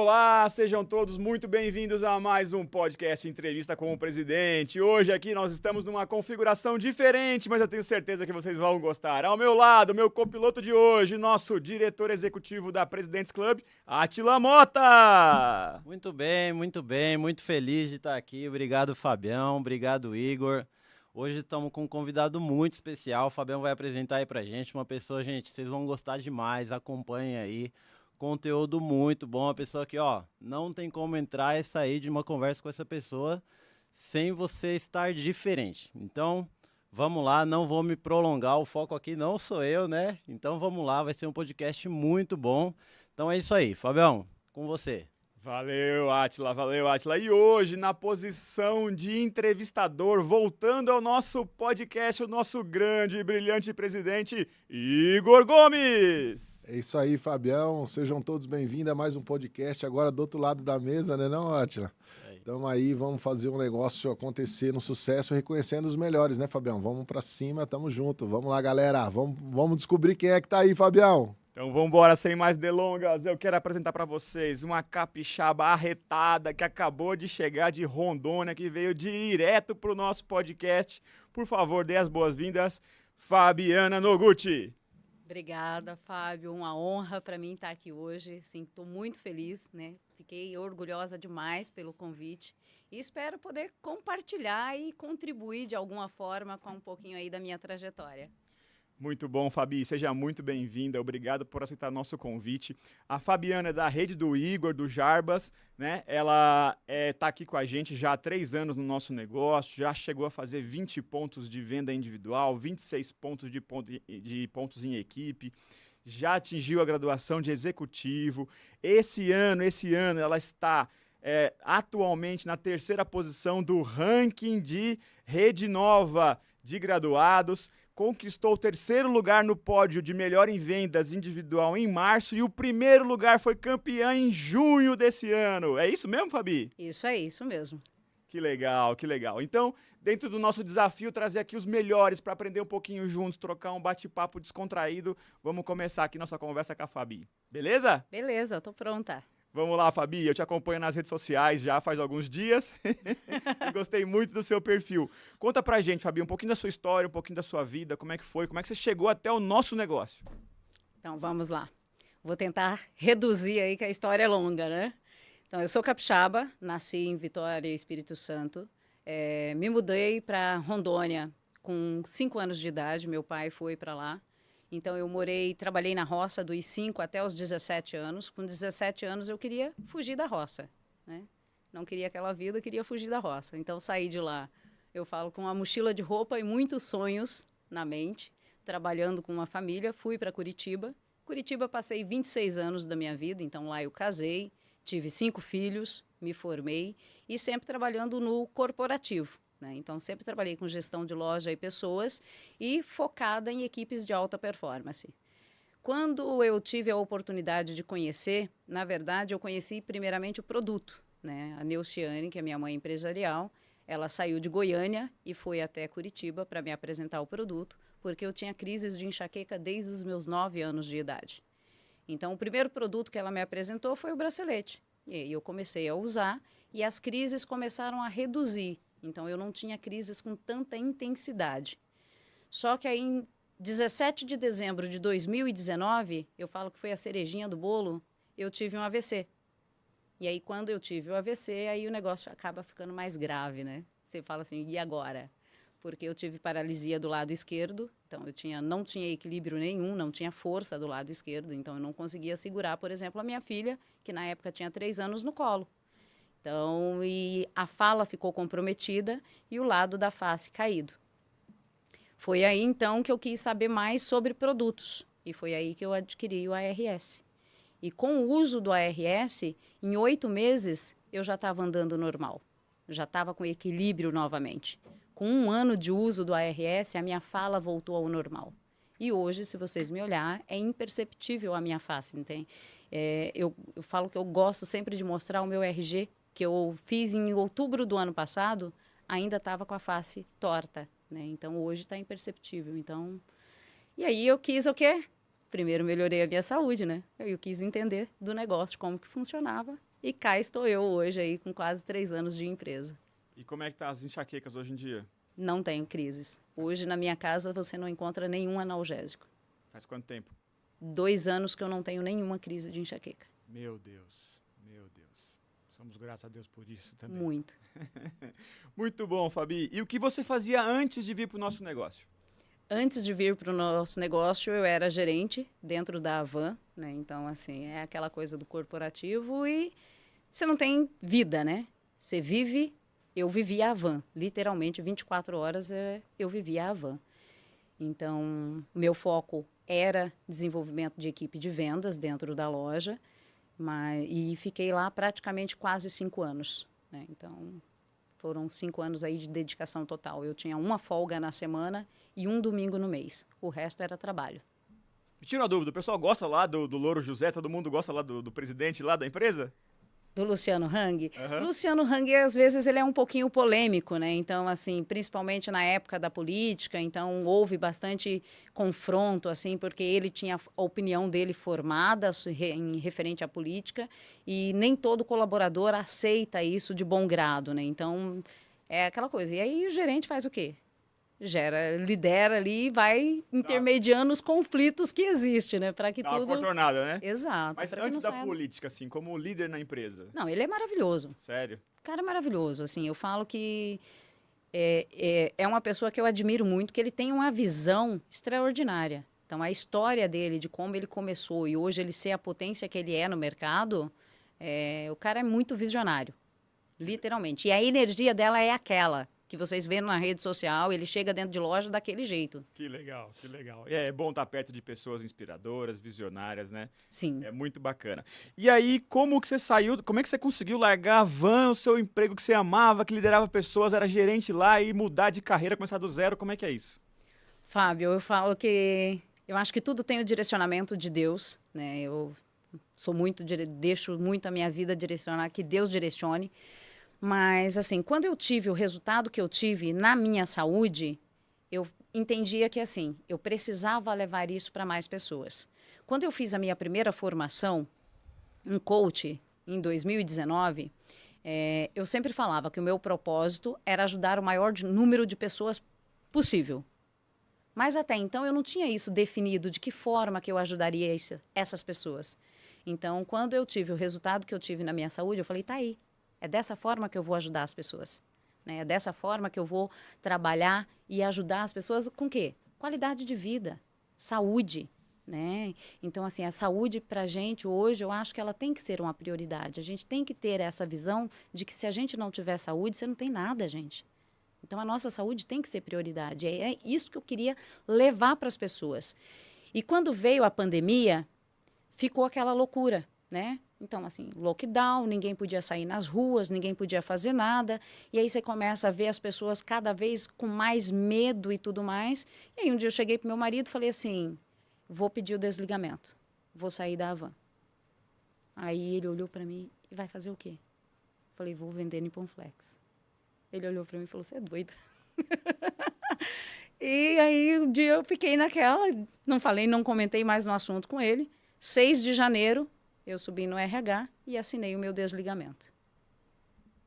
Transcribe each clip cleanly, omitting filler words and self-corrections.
Olá, sejam todos muito bem-vindos a mais um podcast Entrevista com o Presidente. Hoje aqui nós estamos numa configuração diferente, mas eu tenho certeza que vocês vão gostar. Ao meu lado, meu copiloto de hoje, nosso diretor executivo da Presidentes Club, Átila Mota. Muito bem, muito feliz de estar aqui. Obrigado, Fabião, obrigado, Igor. Hoje estamos com um convidado muito especial, o Fabião vai apresentar aí pra gente, uma pessoa, gente, vocês vão gostar demais, acompanhem aí. Conteúdo muito bom, uma pessoa que, não tem como entrar e sair de uma conversa com essa pessoa sem você estar diferente. Então, vamos lá, não vou me prolongar, o foco aqui não sou eu, né? Então, vamos lá, vai ser um podcast muito bom. Então, é isso aí, Fabião, com você. Valeu, Átila, valeu, Átila. E hoje, na posição de entrevistador, voltando ao nosso podcast, o nosso grande e brilhante presidente, Igor Gomes. É isso aí, Fabião. Sejam todos bem-vindos a mais um podcast. Agora do outro lado da mesa, né, não, Átila? Então aí, vamos fazer um negócio acontecer no sucesso, reconhecendo os melhores, né, Fabião? Vamos pra cima, tamo junto. Vamos lá, galera. Vamos descobrir quem é que tá aí, Fabião. Então vamos embora, sem mais delongas. Eu quero apresentar para vocês uma capixaba arretada que acabou de chegar de Rondônia, que veio direto pro nosso podcast. Por favor, dê as boas-vindas, Fabiana Noguchi. Obrigada, Fábio. Uma honra para mim estar aqui hoje. Estou muito feliz, né? Fiquei orgulhosa demais pelo convite e espero poder compartilhar e contribuir de alguma forma com um pouquinho aí da minha trajetória. Muito bom, Fabi. Seja muito bem-vinda. Obrigado por aceitar nosso convite. A Fabiana é da rede do Igor, do Jarbas, né? Ela tá aqui com a gente já há 3 anos no nosso negócio, já chegou a fazer 20 pontos de venda individual, 26 pontos de pontos em equipe, já atingiu a graduação de executivo. Esse ano, ela está atualmente na 3ª posição do ranking de rede nova de graduados. Conquistou o 3º lugar no pódio de melhor em vendas individual em março e o 1º lugar foi campeã em junho desse ano. É isso mesmo, Fabi? Isso mesmo. Que legal, que legal. Então, dentro do nosso desafio, trazer aqui os melhores para aprender um pouquinho juntos, trocar um bate-papo descontraído. Vamos começar aqui nossa conversa com a Fabi. Beleza? Beleza, tô pronta. Vamos lá, Fabi, eu te acompanho nas redes sociais já faz alguns dias e gostei muito do seu perfil. Conta pra gente, Fabi, um pouquinho da sua história, um pouquinho da sua vida, como é que foi, como é que você chegou até o nosso negócio. Então, vamos lá. Vou tentar reduzir aí, que a história é longa, né? Então, eu sou capixaba, nasci em Vitória, Espírito Santo. Me mudei para Rondônia com 5 anos de idade, meu pai foi para lá. Então, eu trabalhei na roça dos 5 até os 17 anos. Com 17 anos, eu queria fugir da roça, né? Não queria aquela vida, queria fugir da roça. Então, saí de lá, eu falo, com uma mochila de roupa e muitos sonhos na mente, trabalhando com uma família. Fui para Curitiba. Curitiba, passei 26 anos da minha vida. Então, lá eu casei, tive 5 filhos, me formei e sempre trabalhando no corporativo. Então, sempre trabalhei com gestão de loja e pessoas e focada em equipes de alta performance. Quando eu tive a oportunidade de conhecer, na verdade, eu conheci primeiramente o produto, né? A Neuciane, que é minha mãe empresarial, ela saiu de Goiânia e foi até Curitiba para me apresentar o produto, porque eu tinha crises de enxaqueca desde os meus 9 anos de idade. Então, o primeiro produto que ela me apresentou foi o bracelete. E aí eu comecei a usar e as crises começaram a reduzir. Então, eu não tinha crises com tanta intensidade. Só que aí, em 17 de dezembro de 2019, eu falo que foi a cerejinha do bolo, eu tive um AVC. E aí, quando eu tive o AVC, aí o negócio acaba ficando mais grave, né? Você fala assim, e agora? Porque eu tive paralisia do lado esquerdo, então não tinha equilíbrio nenhum, não tinha força do lado esquerdo, então eu não conseguia segurar, por exemplo, a minha filha, que na época tinha 3 anos, no colo. Então, e a fala ficou comprometida e o lado da face caído. Foi aí, então, que eu quis saber mais sobre produtos. E foi aí que eu adquiri o ARS. E com o uso do ARS, em 8 meses, eu já estava andando normal. Já estava com equilíbrio novamente. Com 1 ano de uso do ARS, a minha fala voltou ao normal. E hoje, se vocês me olhar, é imperceptível a minha face, entende? Eu falo que eu gosto sempre de mostrar o meu RG, que eu fiz em outubro do ano passado, ainda estava com a face torta, né? Então, hoje está imperceptível. Então, e aí eu quis o quê? Primeiro melhorei a minha saúde, né? Eu quis entender do negócio, como que funcionava, E cá estou eu hoje aí com quase 3 anos de empresa. E como é que tá as enxaquecas hoje em dia? Não tenho crises. Hoje na minha casa você não encontra nenhum analgésico. Faz quanto tempo? 2 anos que eu não tenho nenhuma crise de enxaqueca. Meu Deus, meu Deus. Somos gratos a Deus por isso também. Muito. Muito bom, Fabi. E o que você fazia antes de vir para o nosso negócio? Antes de vir para o nosso negócio, eu era gerente dentro da Avan, né? Então, assim, é aquela coisa do corporativo e você não tem vida, né? Você vive, eu vivia a Avan. Literalmente, 24 horas eu vivia a Avan. Então, meu foco era desenvolvimento de equipe de vendas dentro da loja, e fiquei lá praticamente quase 5 anos, né? Então, foram 5 anos aí de dedicação total. Eu tinha uma folga na semana e um domingo no mês. O resto era trabalho. Me tira uma dúvida, o pessoal gosta lá do Louro José, todo mundo gosta lá do presidente lá da empresa? Do Luciano Hang? Uhum. Luciano Hang, às vezes, ele é um pouquinho polêmico, né? Então, assim, principalmente na época da política, então houve bastante confronto, assim, porque ele tinha a opinião dele formada em referente à política e nem todo colaborador aceita isso de bom grado, né? Então, é aquela coisa. E aí o gerente faz o quê? Lidera ali e vai intermediando os conflitos que existem, né? Para que Dá uma tudo... contornada, né? Exato. Mas pra que antes não da saia- política, assim, como líder na empresa. Não, ele é maravilhoso. Sério? Cara maravilhoso, assim, eu falo que é uma pessoa que eu admiro muito, que ele tem uma visão extraordinária. Então, a história dele, de como ele começou e hoje ele ser a potência que ele é no mercado, o cara é muito visionário, literalmente. E a energia dela é aquela que vocês vêem na rede social, ele chega dentro de loja daquele jeito. Que legal, que legal. É bom estar perto de pessoas inspiradoras, visionárias, né? Sim. É muito bacana. E aí, como que você saiu, como é que você conseguiu largar a Van, o seu emprego que você amava, que liderava pessoas, era gerente lá e mudar de carreira, começar do zero, como é que é isso? Fábio, eu falo que eu acho que tudo tem o direcionamento de Deus, né? Eu deixo muito a minha vida direcionar, que Deus direcione. Mas, assim, quando eu tive o resultado que eu tive na minha saúde, eu entendia que, assim, eu precisava levar isso para mais pessoas. Quando eu fiz a minha primeira formação em coach, em 2019, eu sempre falava que o meu propósito era ajudar o maior número de pessoas possível. Mas até então eu não tinha isso definido, de que forma que eu ajudaria essas pessoas. Então, quando eu tive o resultado que eu tive na minha saúde, eu falei, tá aí. É dessa forma que eu vou ajudar as pessoas, né? É dessa forma que eu vou trabalhar e ajudar as pessoas com o quê? Qualidade de vida, saúde, né? Então, assim, a saúde para a gente hoje, eu acho que ela tem que ser uma prioridade. A gente tem que ter essa visão de que se a gente não tiver saúde, você não tem nada, gente. Então, a nossa saúde tem que ser prioridade. É isso que eu queria levar para as pessoas. E quando veio a pandemia, ficou aquela loucura, né? Então, assim, lockdown, ninguém podia sair nas ruas, ninguém podia fazer nada. E aí você começa a ver as pessoas cada vez com mais medo e tudo mais. E aí um dia eu cheguei pro meu marido e falei assim, vou pedir o desligamento, vou sair da Avan. Aí ele olhou para mim, e vai fazer o quê? Falei, vou vender Nippon Flex. Ele olhou para mim e falou, você é doida. E aí um dia eu fiquei naquela, não comentei mais no assunto com ele. 6 de janeiro, eu subi no RH e assinei o meu desligamento.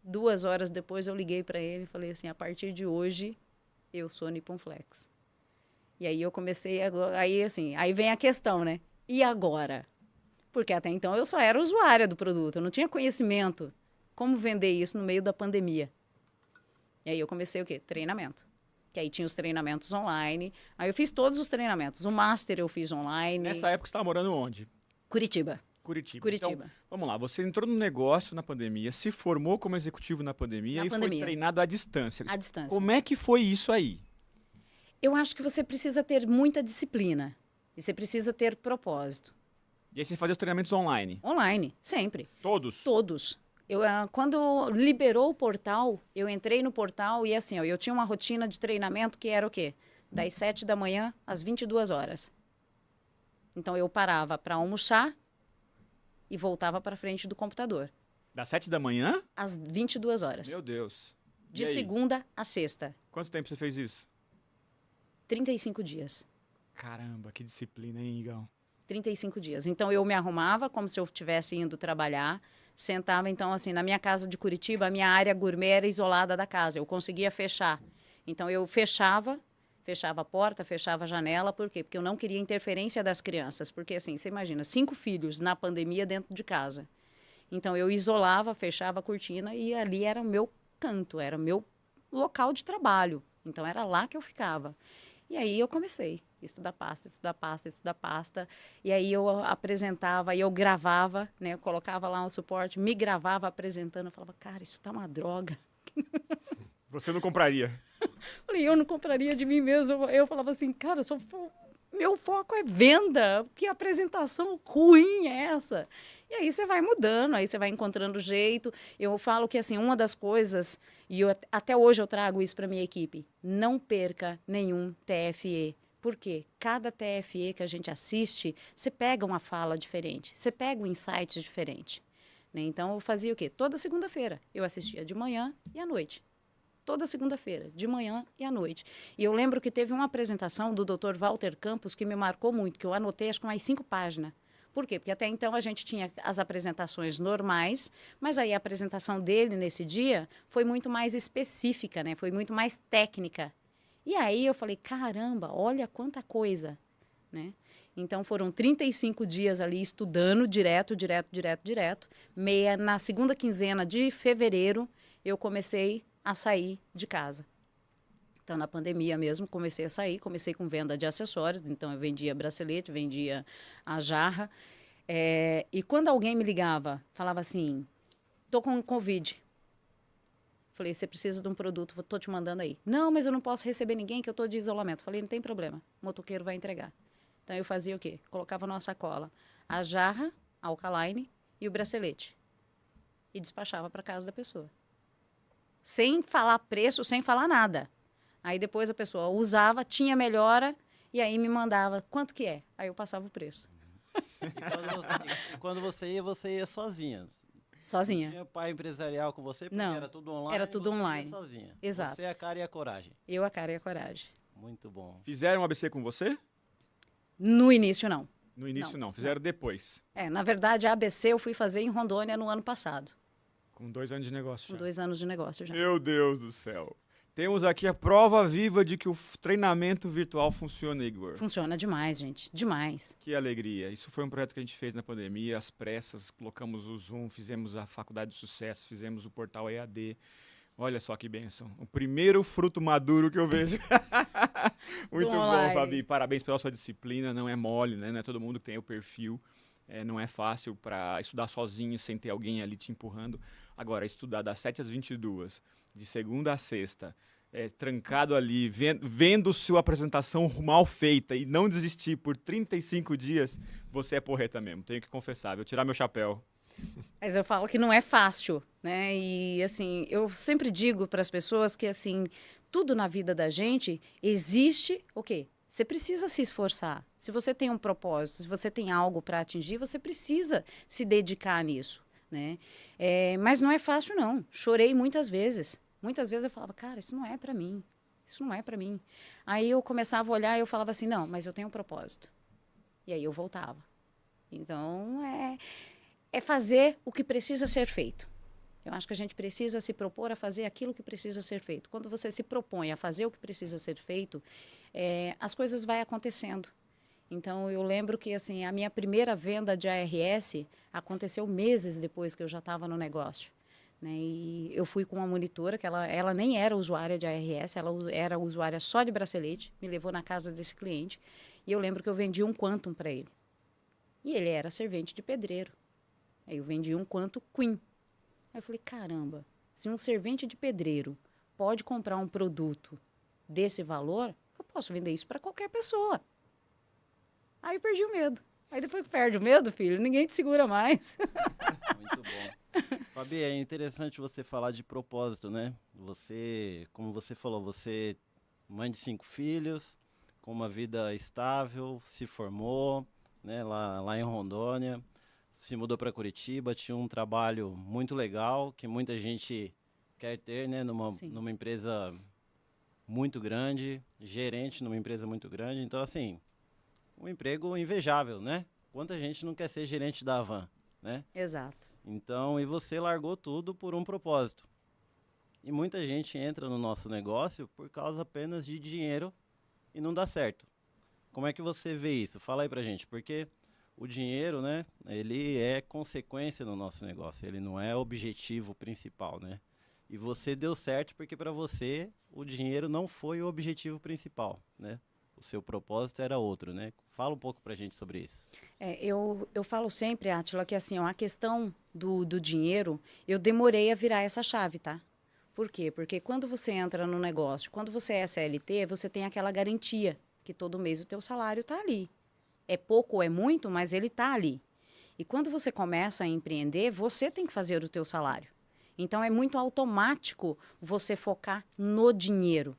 2 horas depois eu liguei para ele e falei assim, a partir de hoje eu sou Nippon Flex. E aí eu comecei, aí vem a questão, né? E agora? Porque até então eu só era usuária do produto, eu não tinha conhecimento como vender isso no meio da pandemia. E aí eu comecei o quê? Treinamento. Que aí tinha os treinamentos online. Aí eu fiz todos os treinamentos. O Master eu fiz online. Nessa época você estava morando onde? Curitiba. Curitiba. Então, Curitiba. vamos lá, você entrou no negócio na pandemia, se formou como executivo na pandemia e foi treinado à distância. À distância. Como é que foi isso aí? Eu acho que você precisa ter muita disciplina. E você precisa ter propósito. E aí você fazia os treinamentos online? Online, sempre. Todos? Todos. Quando liberou o portal, eu entrei no portal e assim, eu tinha uma rotina de treinamento que era o quê? Das 7 da manhã às 22 horas. Então eu parava para almoçar e voltava para frente do computador. Das 7 da manhã? Às 22 horas. Meu Deus. De segunda a sexta. Quanto tempo você fez isso? 35 dias. Caramba, que disciplina, hein, Igão? 35 dias. Então, eu me arrumava como se eu estivesse indo trabalhar, sentava, então, assim, na minha casa de Curitiba, a minha área gourmet era isolada da casa, eu conseguia fechar. Então, eu fechava a porta, fechava a janela, por quê? Porque eu não queria interferência das crianças, porque, assim, você imagina, 5 filhos na pandemia dentro de casa. Então, eu isolava, fechava a cortina e ali era o meu canto, era o meu local de trabalho. Então, era lá que eu ficava. E aí eu comecei a estudar pasta. E aí eu apresentava, e eu gravava, né? Eu colocava lá um suporte, me gravava apresentando. Eu falava, cara, isso tá uma droga. Você não compraria? Falei, eu não compraria de mim mesmo. Eu falava assim, cara, meu foco é venda. Que apresentação ruim é essa? E aí você vai mudando, aí você vai encontrando jeito. Eu falo que, assim, uma das coisas, e até hoje eu trago isso para minha equipe, não perca nenhum TFE. Por quê? Cada TFE que a gente assiste, você pega uma fala diferente, você pega um insight diferente. Né? Então, eu fazia o quê? Toda segunda-feira. Eu assistia de manhã e à noite. Toda segunda-feira, de manhã e à noite. E eu lembro que teve uma apresentação do Dr. Walter Campos que me marcou muito, que eu anotei acho que mais 5 páginas. Por quê? Porque até então a gente tinha as apresentações normais, mas aí a apresentação dele nesse dia foi muito mais específica, né? Foi muito mais técnica. E aí eu falei, caramba, olha quanta coisa, né? Então foram 35 dias ali estudando direto. Na segunda quinzena de fevereiro eu comecei a sair de casa. Então, na pandemia mesmo, comecei a sair, comecei com venda de acessórios, então eu vendia bracelete, vendia a jarra. E quando alguém me ligava, falava assim, tô com Covid. Falei, você precisa de um produto, tô te mandando aí. Não, mas eu não posso receber ninguém que eu tô de isolamento. Falei, não tem problema, o motoqueiro vai entregar. Então, eu fazia o quê? Colocava numa sacola a jarra, a alkaline e o bracelete. E despachava para casa da pessoa. Sem falar preço, sem falar nada. Aí depois a pessoa usava, tinha melhora, e aí me mandava, quanto que é? Aí eu passava o preço. E quando você ia sozinha? Sozinha. Não tinha pai empresarial com você, porque Não, era tudo online? era tudo você online. Ia sozinha. Exato. Você é a cara e a coragem. Eu, a cara e a coragem. Muito bom. Fizeram ABC com você? No início, não. No início não, fizeram depois. Na verdade, a ABC eu fui fazer em Rondônia no ano passado. Com 2 anos de negócio Com já. 2 anos de negócio já. Meu Deus do céu. Temos aqui a prova viva de que o treinamento virtual funciona, Igor. Funciona demais, gente. Demais. Que alegria. Isso foi um projeto que a gente fez na pandemia, às pressas, colocamos o Zoom, fizemos a Faculdade de Sucesso, fizemos o portal EAD. Olha só que bênção. O primeiro fruto maduro que eu vejo. Muito bom, Fabi. Parabéns pela sua disciplina. Não é mole, né? Não é todo mundo que tem o perfil. Não é fácil para estudar sozinho, sem ter alguém ali te empurrando. Agora, estudar das 7 às 22, de segunda a sexta, trancado ali, vendo sua apresentação mal feita e não desistir por 35 dias, você é porreta mesmo. Tenho que confessar, vou tirar meu chapéu. Mas eu falo que não é fácil, né? E, assim, eu sempre digo para as pessoas que, assim, tudo na vida da gente existe o quê? Você precisa se esforçar. Se você tem um propósito, se você tem algo para atingir, você precisa se dedicar nisso, né? Mas não é fácil, não. Chorei muitas vezes. Muitas vezes eu falava, cara, isso não é para mim. Isso não é para mim. Aí eu começava a olhar e eu falava assim, não, mas eu tenho um propósito. E aí eu voltava. Então, é fazer o que precisa ser feito. Eu acho que a gente precisa se propor a fazer aquilo que precisa ser feito. Quando você se propõe a fazer o que precisa ser feito, as coisas vão acontecendo. Então, eu lembro que, assim, a minha primeira venda de ARS aconteceu meses depois que eu já estava no negócio. Né? E eu fui com uma monitora, que ela nem era usuária de ARS, ela era usuária só de bracelete, me levou na casa desse cliente, e eu lembro que eu vendi um Quantum para ele. E ele era servente de pedreiro. Aí eu vendi um Quantum Queen. Aí eu falei, caramba, se um servente de pedreiro pode comprar um produto desse valor, eu posso vender isso para qualquer pessoa. Aí eu perdi o medo. Aí depois que perde o medo, filho, ninguém te segura mais. Muito bom. Fabi, é interessante você falar de propósito, né? Você, como você falou, você mãe de 5 filhos, com uma vida estável, se formou, né, lá em Rondônia, se mudou para Curitiba, tinha um trabalho muito legal, que muita gente quer ter, né, numa empresa muito grande, gerente numa empresa muito grande. Então, assim, um emprego invejável, né? Quanta gente não quer ser gerente da Havan, né? Exato. Então, e você largou tudo por um propósito. E muita gente entra no nosso negócio por causa apenas de dinheiro e não dá certo. Como é que você vê isso? Fala aí pra gente, porque o dinheiro, né, ele é consequência no nosso negócio, ele não é objetivo principal, né? E você deu certo porque para você o dinheiro não foi o objetivo principal, né? O seu propósito era outro, né? Fala um pouco pra gente sobre isso. Eu falo sempre, Átila, que assim, ó, a questão do dinheiro, eu demorei a virar essa chave, tá? Por quê? Porque quando você entra no negócio, quando você é CLT, você tem aquela garantia que todo mês o teu salário tá ali. É pouco ou é muito, mas ele tá ali. E quando você começa a empreender, você tem que fazer o teu salário. Então, é muito automático você focar no dinheiro,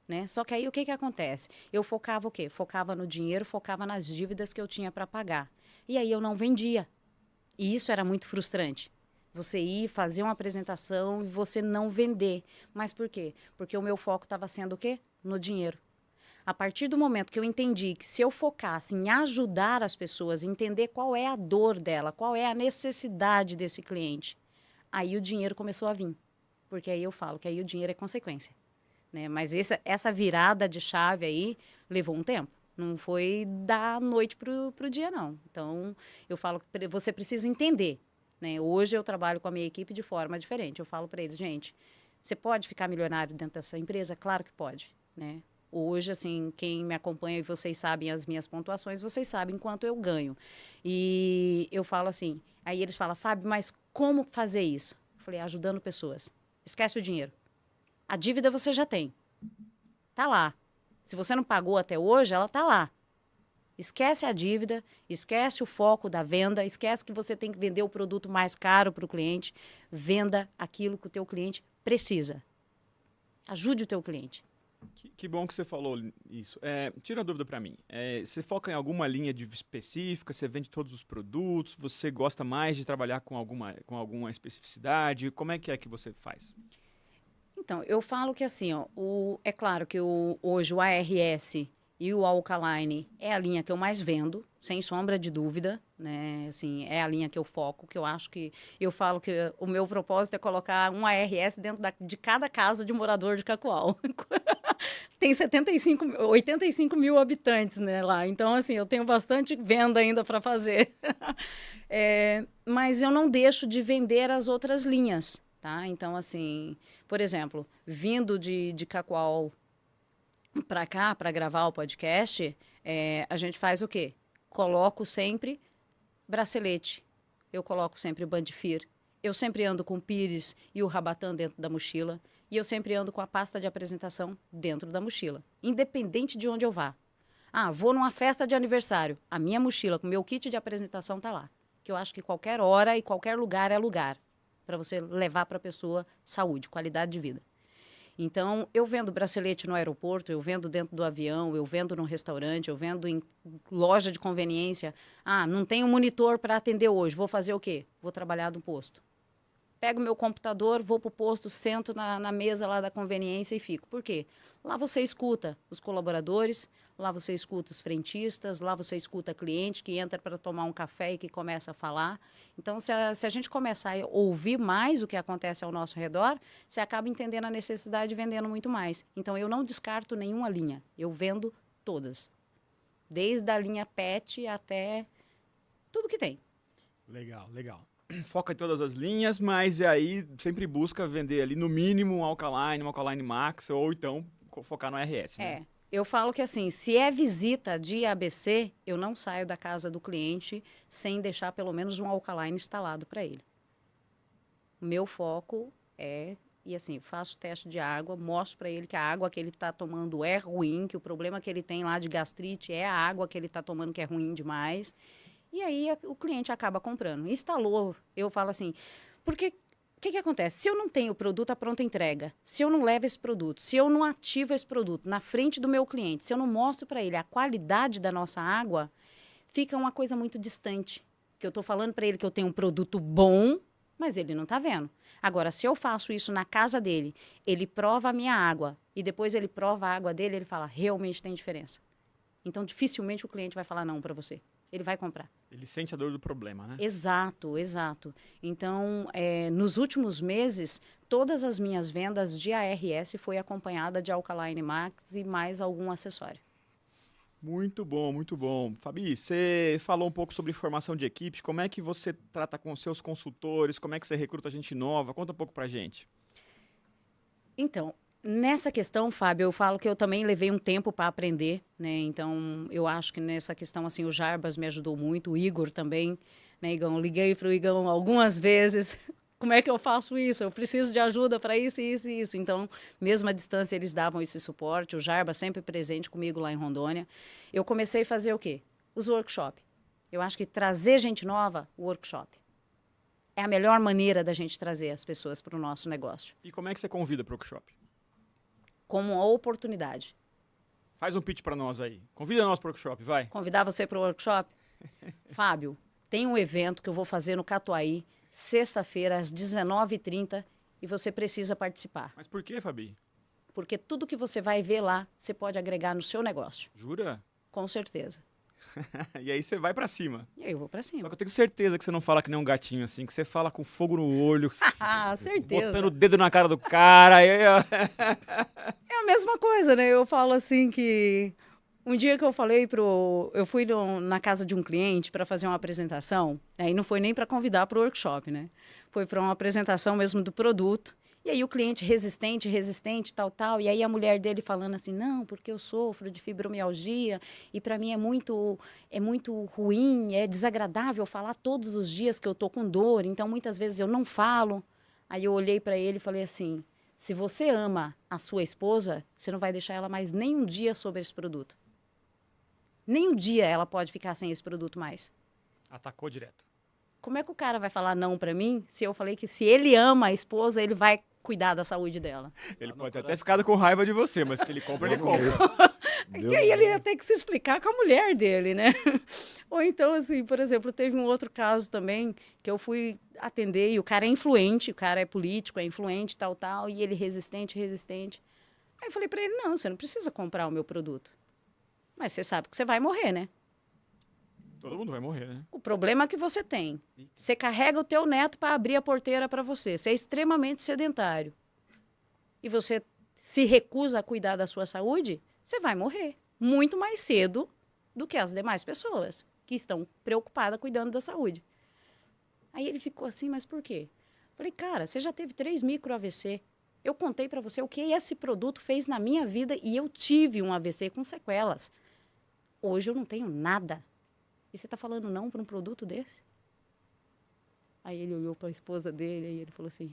né? Só que aí, o que acontece? Eu focava o quê? Focava no dinheiro, focava nas dívidas que eu tinha para pagar. E aí, eu não vendia. E isso era muito frustrante. Você ir fazer uma apresentação e você não vender. Mas por quê? Porque o meu foco estava sendo o quê? No dinheiro. A partir do momento que eu entendi que se eu focasse em ajudar as pessoas, entender qual é a dor dela, qual é a necessidade desse cliente, aí o dinheiro começou a vir. Porque aí eu falo que aí o dinheiro é consequência, né? Mas essa virada de chave aí levou um tempo. Não foi da noite pro dia, não. Então, eu falo que você precisa entender, né? Hoje eu trabalho com a minha equipe de forma diferente. Eu falo para eles, gente, você pode ficar milionário dentro dessa empresa? Claro que pode, né? Hoje, assim, quem me acompanha e vocês sabem as minhas pontuações, vocês sabem quanto eu ganho. E eu falo assim, aí eles falam, Fábio, mas como fazer isso? Eu falei, ajudando pessoas. Esquece o dinheiro. A dívida você já tem. Tá lá. Se você não pagou até hoje, ela tá lá. Esquece a dívida, esquece o foco da venda, esquece que você tem que vender o produto mais caro para o cliente. Venda aquilo que o teu cliente precisa. Ajude o teu cliente. Que bom que você falou isso. Tira uma dúvida para mim. Você foca em alguma linha específica? Você vende todos os produtos? Você gosta mais de trabalhar com alguma especificidade? Como é que você faz? Então, eu falo que assim, ó, é claro que hoje o ARS e o Alkaline é a linha que eu mais vendo, sem sombra de dúvida, né? Assim, é a linha que eu foco, que eu acho que... Eu falo que o meu propósito é colocar um ARS dentro de cada casa de morador de Cacoal. Tem 85 mil habitantes, né, lá. Então, assim, eu tenho bastante venda ainda para fazer. Mas eu não deixo de vender as outras linhas, tá? Então, assim, por exemplo, vindo de Cacoal para cá, para gravar o podcast, a gente faz o quê? Coloco sempre bracelete, eu coloco sempre bandfir, eu sempre ando com o pires e o rabatã dentro da mochila, e eu sempre ando com a pasta de apresentação dentro da mochila, independente de onde eu vá. Ah, vou numa festa de aniversário, a minha mochila com o meu kit de apresentação tá lá, que eu acho que qualquer hora e qualquer lugar é lugar para você levar para a pessoa saúde, qualidade de vida. Então, eu vendo bracelete no aeroporto, eu vendo dentro do avião, eu vendo no restaurante, eu vendo em loja de conveniência. Ah, não tenho monitor para atender hoje, vou fazer o quê? Vou trabalhar no posto. Pego meu computador, vou para o posto, sento na mesa lá da conveniência e fico. Por quê? Lá você escuta os colaboradores, lá você escuta os frentistas, lá você escuta cliente que entra para tomar um café e que começa a falar. Então, se a gente começar a ouvir mais o que acontece ao nosso redor, você acaba entendendo a necessidade e vendendo muito mais. Então, eu não descarto nenhuma linha. Eu vendo todas. Desde a linha PET até tudo que tem. Legal, legal. Foca em todas as linhas, mas aí sempre busca vender ali no mínimo um Alkaline Max, ou então focar no RS, né? Eu falo que assim, se é visita de ABC, eu não saio da casa do cliente sem deixar pelo menos um Alkaline instalado para ele. O meu foco e assim, faço teste de água, mostro para ele que a água que ele está tomando é ruim, que o problema que ele tem lá de gastrite é a água que ele está tomando que é ruim demais. E aí o cliente acaba comprando. Instalou, eu falo assim, porque o que acontece? Se eu não tenho o produto à pronta entrega, se eu não levo esse produto, se eu não ativo esse produto na frente do meu cliente, se eu não mostro para ele a qualidade da nossa água, fica uma coisa muito distante. Que eu estou falando para ele que eu tenho um produto bom, mas ele não está vendo. Agora, se eu faço isso na casa dele, ele prova a minha água e depois ele prova a água dele, ele fala, realmente tem diferença. Então, dificilmente o cliente vai falar não para você. ele vai comprar. Ele sente a dor do problema, né? Exato, exato. Então, nos últimos meses, todas as minhas vendas de ARS foi acompanhada de Alkaline Max e mais algum acessório. Muito bom, muito bom. Fabi, você falou um pouco sobre formação de equipe. Como é que você trata com os seus consultores? Como é que você recruta gente nova? Conta um pouco pra gente. Então, nessa questão, Fábio, eu falo que eu também levei um tempo para aprender, né? Então, eu acho que nessa questão, assim, o Jarbas me ajudou muito, o Igor também, né, Igão? Liguei para o Igão algumas vezes. Como é que eu faço isso? Eu preciso de ajuda para isso, isso e isso. Então, mesmo à distância, eles davam esse suporte. O Jarbas sempre presente comigo lá em Rondônia. Eu comecei a fazer o quê? Os workshops. Eu acho que trazer gente nova, o workshop. É a melhor maneira da gente trazer as pessoas para o nosso negócio. E como é que você convida para o workshop? Como uma oportunidade. Faz um pitch para nós aí. Convida nós para o workshop, vai. Convidar você para o workshop? Fábio, tem um evento que eu vou fazer no Catuaí, sexta-feira, às 19h30, e você precisa participar. Mas por que, Fabi? Porque tudo que você vai ver lá, você pode agregar no seu negócio. Jura? Com certeza. E aí você vai pra cima. E aí eu vou pra Só cima. que eu tenho certeza que você não fala que nem um gatinho assim, que você fala com fogo no olho, Ah, certeza. botando o dedo na cara do cara. Aí, ó. É a mesma coisa, né? Eu falo assim que um dia que eu falei eu fui na casa de um cliente para fazer uma apresentação, aí não foi nem para convidar para o workshop, né? Foi para uma apresentação mesmo do produto. E aí o cliente resistente, tal. E aí a mulher dele falando assim, não, porque eu sofro de fibromialgia e para mim é muito ruim, é desagradável falar todos os dias que eu tô com dor, então muitas vezes eu não falo. Aí eu olhei para ele e falei assim, se você ama a sua esposa, você não vai deixar ela mais nem um dia sobre esse produto. Nem um dia ela pode ficar sem esse produto mais. Atacou direto. Como é que o cara vai falar não para mim se eu falei que se ele ama a esposa, ele vai cuidar da saúde dela? Ele pode ter até ficado com raiva de você, mas que ele compra, ele compra. Que aí ele ia ter que se explicar com a mulher dele, né? Ou então, assim, por exemplo, teve um outro caso também que eu fui atender e o cara é influente, o cara é político, é influente, tal, e ele resistente. Aí eu falei para ele, não, você não precisa comprar o meu produto. Mas você sabe que você vai morrer, né? Todo mundo vai morrer, né? O problema que você tem, você carrega o teu neto para abrir a porteira para você, você é extremamente sedentário e você se recusa a cuidar da sua saúde, você vai morrer muito mais cedo do que as demais pessoas que estão preocupadas cuidando da saúde. Aí ele ficou assim, mas por quê? Falei, cara, você já teve 3 micro AVC. Eu contei para você o que esse produto fez na minha vida e eu tive um AVC com sequelas. Hoje eu não tenho nada. E você está falando não para um produto desse? Aí ele olhou para a esposa dele e ele falou assim,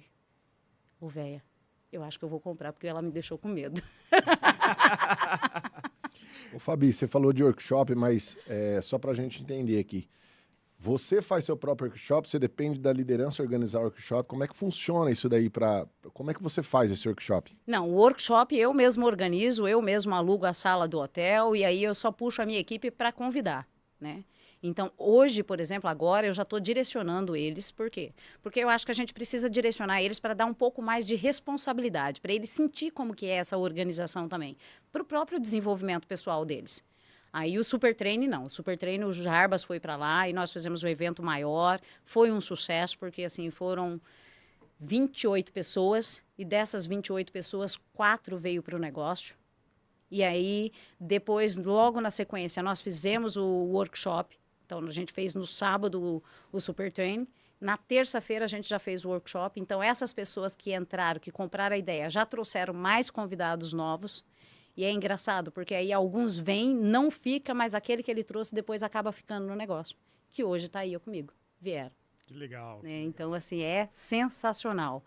ô véia, eu acho que eu vou comprar porque ela me deixou com medo. Ô, Fabi, você falou de workshop, mas só para a gente entender aqui. Você faz seu próprio workshop, você depende da liderança organizar o workshop. Como é que funciona isso daí? Como é que você faz esse workshop? Não, o workshop eu mesmo organizo, eu mesmo alugo a sala do hotel e aí eu só puxo a minha equipe para convidar, né? Então, hoje, por exemplo, agora eu já estou direcionando eles. Por quê? Porque eu acho que a gente precisa direcionar eles para dar um pouco mais de responsabilidade, para eles sentir como que é essa organização também, para o próprio desenvolvimento pessoal deles. Aí o Super Treine, não. O Super Treine, o Jarbas foi para lá e nós fizemos um evento maior. Foi um sucesso, porque assim, foram 28 pessoas e dessas 28 pessoas, 4 veio para o negócio. E aí, depois, logo na sequência, nós fizemos o workshop. Então, a gente fez no sábado o Super Train. Na terça-feira, a gente já fez o workshop. Então, essas pessoas que entraram, que compraram a ideia, já trouxeram mais convidados novos. E é engraçado, porque aí alguns vêm, não fica, mas aquele que ele trouxe depois acaba ficando no negócio. Que hoje está aí comigo. Vieram. Que legal. Né? Então, assim, é sensacional.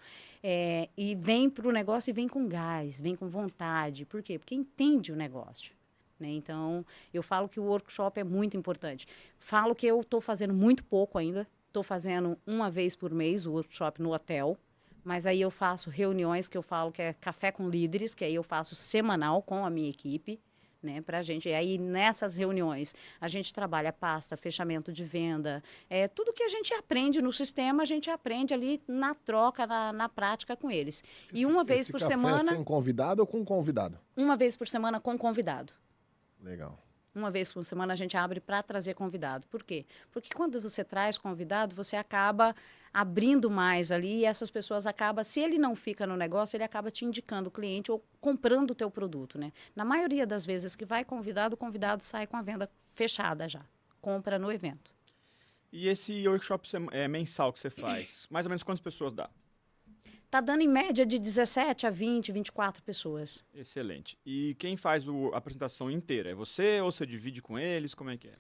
E vem para o negócio e vem com gás, vem com vontade. Por quê? Porque entende o negócio. Né? Então, eu falo que o workshop é muito importante. Falo que eu estou fazendo muito pouco ainda. Estou fazendo uma vez por mês o workshop no hotel. Mas aí eu faço reuniões que eu falo que é café com líderes, que aí eu faço semanal com a minha equipe. Né, pra gente. E aí, nessas reuniões, a gente trabalha pasta, fechamento de venda, tudo que a gente aprende no sistema, a gente aprende ali na troca, na prática com eles. E uma vez por semana... Sem convidado ou com convidado? Uma vez por semana com convidado. Legal. uma vez por semana a gente abre para trazer convidado. Por quê? Porque quando você traz convidado, você acaba abrindo mais ali e essas pessoas acabam, se ele não fica no negócio, ele acaba te indicando o cliente ou comprando o teu produto, né? Na maioria das vezes que vai convidado, o convidado sai com a venda fechada já, compra no evento. E esse workshop mensal que você faz, mais ou menos quantas pessoas dá? Tá dando em média de 17 a 20, 24 pessoas. Excelente. E quem faz a apresentação inteira? É você ou você divide com eles? Como é que é?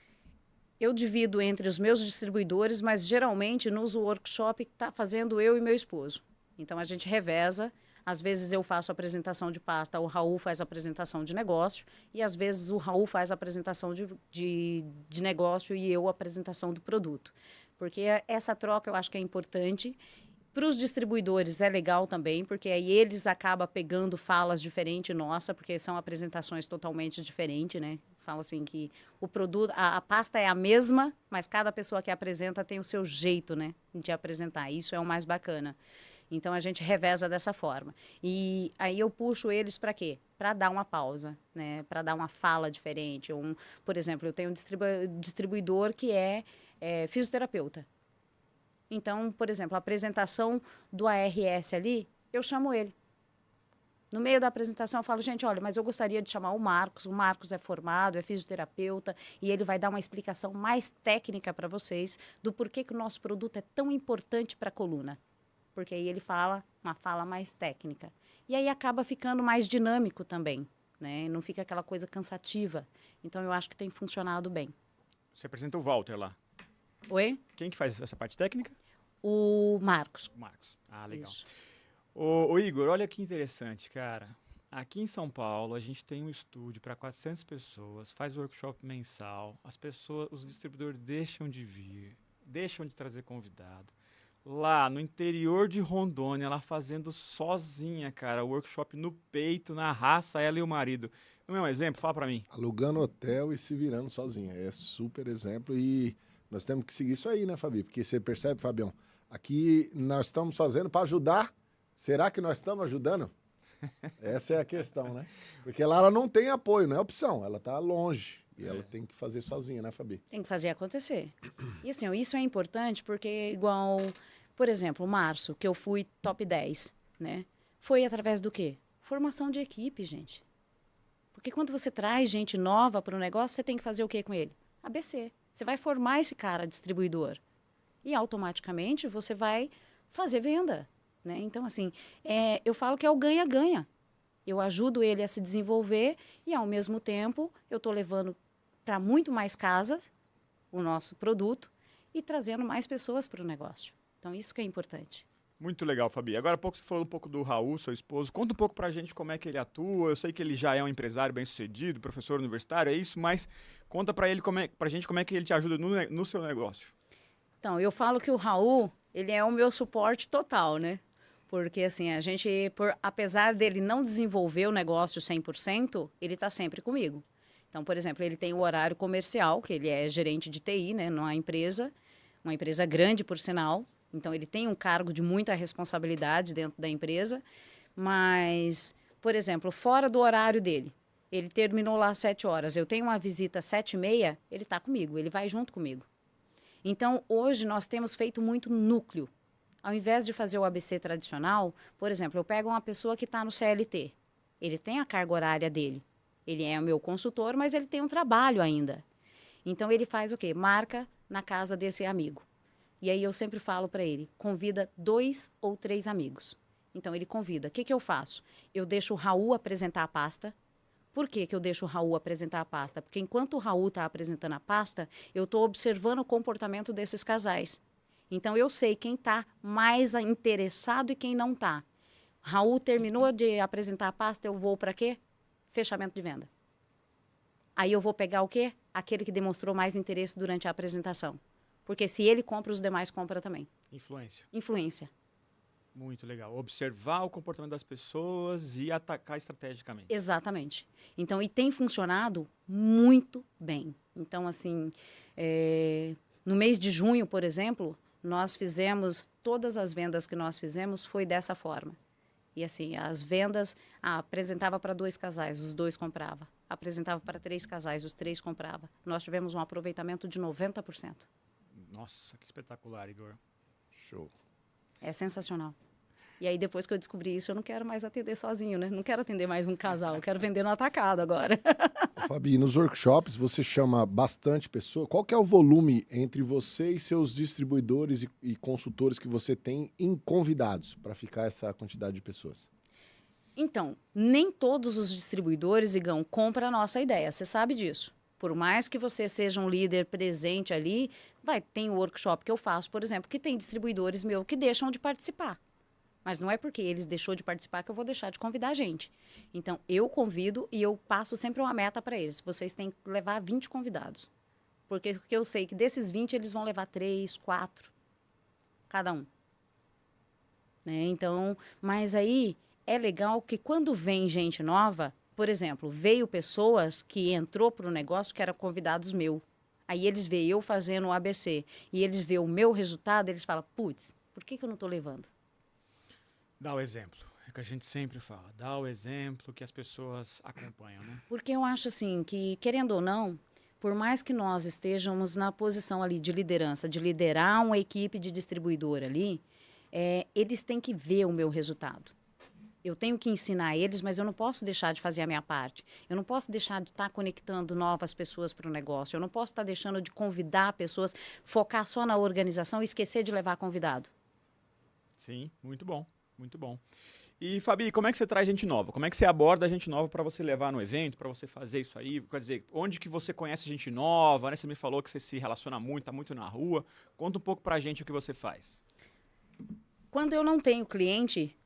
Eu divido entre os meus distribuidores, mas geralmente no workshop está fazendo eu e meu esposo. Então a gente reveza. Às vezes eu faço a apresentação de pasta, o Raul faz a apresentação de negócio, e às vezes o Raul faz a apresentação de negócio e eu a apresentação do produto. Porque essa troca eu acho que é importante. Para os distribuidores é legal também, porque aí eles acabam pegando falas diferentes nossa, porque são apresentações totalmente diferentes, né? Fala assim que o produto, a pasta é a mesma, mas cada pessoa que apresenta tem o seu jeito, né, de apresentar. Isso é o mais bacana. Então a gente reveza dessa forma. E aí eu puxo eles para quê? Para dar uma pausa, né? Para dar uma fala diferente. Por exemplo, eu tenho um distribuidor que é fisioterapeuta. Então, por exemplo, a apresentação do ARS ali, eu chamo ele. No meio da apresentação, eu falo, gente, olha, mas eu gostaria de chamar o Marcos. O Marcos é formado, é fisioterapeuta, e ele vai dar uma explicação mais técnica para vocês do porquê que o nosso produto é tão importante para a coluna. Porque aí ele fala uma fala mais técnica. E aí acaba ficando mais dinâmico também, né? Não fica aquela coisa cansativa. Então, eu acho que tem funcionado bem. Você apresenta o Walter lá. Oi? Quem que faz essa parte técnica? O Marcos. O Marcos. Ah, legal. Isso. Ô Igor, olha que interessante, cara. Aqui em São Paulo, a gente tem um estúdio para 400 pessoas, faz workshop mensal, os distribuidores deixam de vir, deixam de trazer convidado. Lá no interior de Rondônia, ela fazendo sozinha, cara, workshop no peito, na raça, ela e o marido. Não é um exemplo? Fala pra mim. Alugando hotel e se virando sozinha. É super exemplo e nós temos que seguir isso aí, né, Fabi? Porque você percebe, Fabião, aqui nós estamos fazendo para ajudar. Será que nós estamos ajudando? Essa é a questão, né? Porque lá ela não tem apoio, não é opção. Ela está longe e ela tem que fazer sozinha, né, Fabi? Tem que fazer acontecer. E assim, isso é importante porque, igual, por exemplo, março, que eu fui top 10, né? Foi através do quê? Formação de equipe, gente. Porque quando você traz gente nova para o negócio, você tem que fazer o quê com ele? ABC. Você vai formar esse cara distribuidor. E automaticamente você vai fazer venda, né? Então, assim, eu falo que é o ganha-ganha. Eu ajudo ele a se desenvolver e, ao mesmo tempo, eu estou levando para muito mais casas o nosso produto e trazendo mais pessoas para o negócio. Então, isso que é importante. Muito legal, Fabi. Agora há pouco você falou um pouco do Raul, seu esposo. Conta um pouco pra gente como é que ele atua. Eu sei que ele já é um empresário bem-sucedido, professor universitário, é isso, mas conta pra gente como é que ele te ajuda no seu negócio. Então, eu falo que o Raul, ele é o meu suporte total, né? Porque, assim, apesar dele não desenvolver o negócio 100%, ele está sempre comigo. Então, por exemplo, ele tem o horário comercial, que ele é gerente de TI, né, numa empresa, uma empresa grande, por sinal. Então, ele tem um cargo de muita responsabilidade dentro da empresa. Mas, por exemplo, fora do horário dele, ele terminou lá às 7 horas, eu tenho uma visita às 7h30, ele está comigo, ele vai junto comigo. Então, hoje, nós temos feito muito núcleo. Ao invés de fazer o ABC tradicional, por exemplo, eu pego uma pessoa que está no CLT. Ele tem a carga horária dele. Ele é o meu consultor, mas ele tem um trabalho ainda. Então, ele faz o quê? Marca na casa desse amigo. E aí, eu sempre falo para ele, convida 2 ou 3 amigos. Então, ele convida. O que eu faço? Eu deixo o Raul apresentar a pasta. Por que eu deixo o Raul apresentar a pasta? Porque enquanto o Raul está apresentando a pasta, eu estou observando o comportamento desses casais. Então, eu sei quem está mais interessado e quem não está. Raul terminou de apresentar a pasta, eu vou para quê? Fechamento de venda. Aí eu vou pegar o quê? Aquele que demonstrou mais interesse durante a apresentação. Porque se ele compra, os demais compram também. Influência. Influência. Muito legal. Observar o comportamento das pessoas e atacar estrategicamente. Exatamente. Então, e tem funcionado muito bem. Então, assim, no mês de junho, por exemplo, nós fizemos, todas as vendas que nós fizemos foi dessa forma. E assim, as vendas, apresentava para 2 casais, os 2 compravam. apresentava para 3 casais, os 3 compravam. Nós tivemos um aproveitamento de 90%. Nossa, que espetacular, Igor. Show. É sensacional. E aí, depois que eu descobri isso, eu não quero mais atender sozinho, né? Não quero atender mais um casal, eu quero vender no atacado agora. Ô, Fabi, nos workshops você chama bastante pessoa. Qual que é o volume entre você e seus distribuidores e consultores que você tem em convidados para ficar essa quantidade de pessoas? Então, nem todos os distribuidores, Igão, compram a nossa ideia. Você sabe disso. Por mais que você seja um líder presente ali, tem um workshop que eu faço, por exemplo, que tem distribuidores meus que deixam de participar. Mas não é porque eles deixou de participar que eu vou deixar de convidar a gente. Então, eu convido e eu passo sempre uma meta para eles. Vocês têm que levar 20 convidados. Porque eu sei que desses 20, eles vão levar 3, 4, cada um. Né? Então, mas aí é legal que quando vem gente nova, por exemplo, veio pessoas que entrou para o negócio que eram convidados meus. Aí eles veem eu fazendo o ABC e eles veem o meu resultado, eles falam, putz, por que eu não estou levando? Dá o exemplo. É que a gente sempre fala. Dá o exemplo que as pessoas acompanham, né? Porque eu acho assim que, querendo ou não, por mais que nós estejamos na posição ali de liderança, de liderar uma equipe de distribuidor ali, eles têm que ver o meu resultado. Eu tenho que ensinar eles, mas eu não posso deixar de fazer a minha parte. Eu não posso deixar de estar conectando novas pessoas para o negócio. Eu não posso estar deixando de convidar pessoas, focar só na organização e esquecer de levar convidado. Sim, muito bom. Muito bom. E, Fabi, como é que você traz gente nova? Como é que você aborda a gente nova para você levar no evento, para você fazer isso aí? Quer dizer, onde que você conhece gente nova, né? Você me falou que você se relaciona muito, tá muito na rua. Conta um pouco pra gente o que você faz. Quando eu não tenho cliente,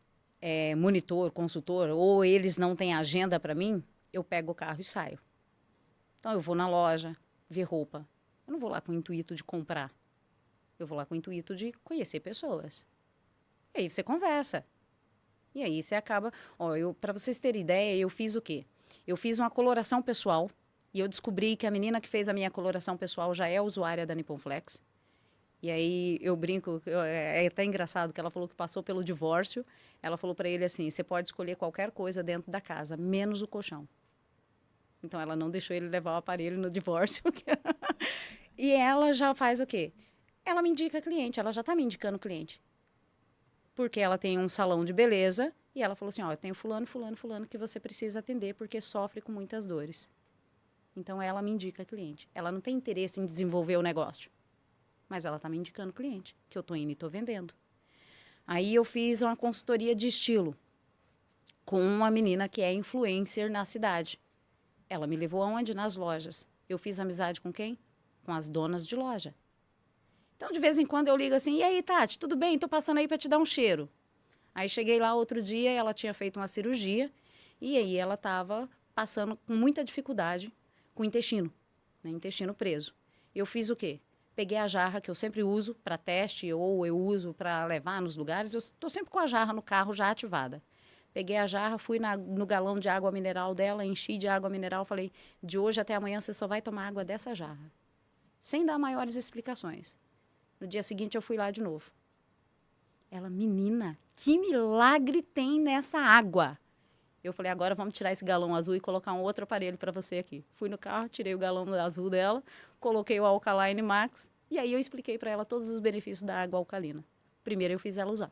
monitor, consultor, ou eles não têm agenda para mim, eu pego o carro e saio. Então, eu vou na loja, ver roupa. Eu não vou lá com o intuito de comprar. Eu vou lá com o intuito de conhecer pessoas. E aí você conversa. E aí você acaba... Para vocês terem ideia, eu fiz o quê? Eu fiz uma coloração pessoal e eu descobri que a menina que fez a minha coloração pessoal já é usuária da Nippon Flex. E aí eu brinco, é até engraçado que ela falou que passou pelo divórcio. Ela falou para ele assim, você pode escolher qualquer coisa dentro da casa, menos o colchão. Então ela não deixou ele levar o aparelho no divórcio. E ela já faz o quê? Ela me indica cliente, ela já está me indicando cliente. Porque ela tem um salão de beleza e ela falou assim, eu tenho fulano que você precisa atender porque sofre com muitas dores. Então, ela me indica cliente. Ela não tem interesse em desenvolver o negócio, mas ela está me indicando cliente, que eu estou indo e estou vendendo. Aí, eu fiz uma consultoria de estilo com uma menina que é influencer na cidade. Ela me levou aonde? Nas lojas. Eu fiz amizade com quem? Com as donas de loja. Então, de vez em quando, eu ligo assim, e aí, Tati, tudo bem? Estou passando aí para te dar um cheiro. Aí, cheguei lá outro dia, ela tinha feito uma cirurgia, e aí ela estava passando com muita dificuldade com o intestino, né? Intestino preso. Eu fiz o quê? Peguei a jarra, que eu sempre uso para teste, ou eu uso para levar nos lugares, eu estou sempre com a jarra no carro já ativada. Peguei a jarra, fui no galão de água mineral dela, enchi de água mineral, falei, de hoje até amanhã você só vai tomar água dessa jarra. Sem dar maiores explicações. No dia seguinte, eu fui lá de novo. Ela, menina, que milagre tem nessa água? Eu falei, agora vamos tirar esse galão azul e colocar um outro aparelho para você aqui. Fui no carro, tirei o galão azul dela, coloquei o Alkaline Max, e aí eu expliquei para ela todos os benefícios da água alcalina. Primeiro eu fiz ela usar.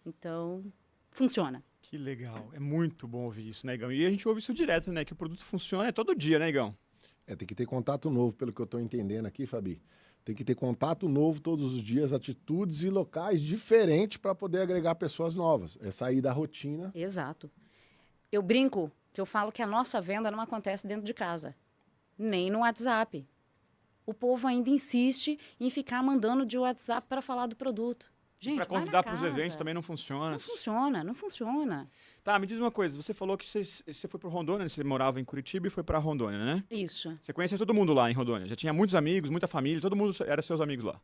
Então, funciona. Que legal. É muito bom ouvir isso, né, Igão? E a gente ouve isso direto, né? Que o produto funciona todo dia, né, Igão? Tem que ter contato novo, pelo que eu estou entendendo aqui, Fabi. Tem que ter contato novo todos os dias, atitudes e locais diferentes para poder agregar pessoas novas. É sair da rotina. Exato. Eu brinco que eu falo que a nossa venda não acontece dentro de casa, nem no WhatsApp. O povo ainda insiste em ficar mandando de WhatsApp para falar do produto. Gente, para convidar para os eventos também não funciona. Não funciona. Tá, me diz uma coisa. Você falou que você foi para Rondônia, você morava em Curitiba e foi para Rondônia, né? Isso. Você conhecia todo mundo lá em Rondônia? Já tinha muitos amigos, muita família, todo mundo era seus amigos lá?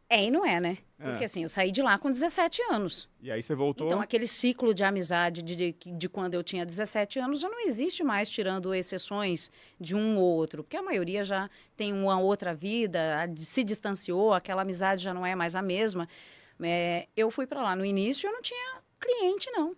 E não é, né? Porque assim, eu saí de lá com 17 anos. E aí você voltou? Então, aquele ciclo de amizade de quando eu tinha 17 anos já não existe mais, tirando exceções de um ou outro. Porque a maioria já tem uma outra vida, se distanciou, aquela amizade já não é mais a mesma. Eu fui para lá no início, eu não tinha cliente, não.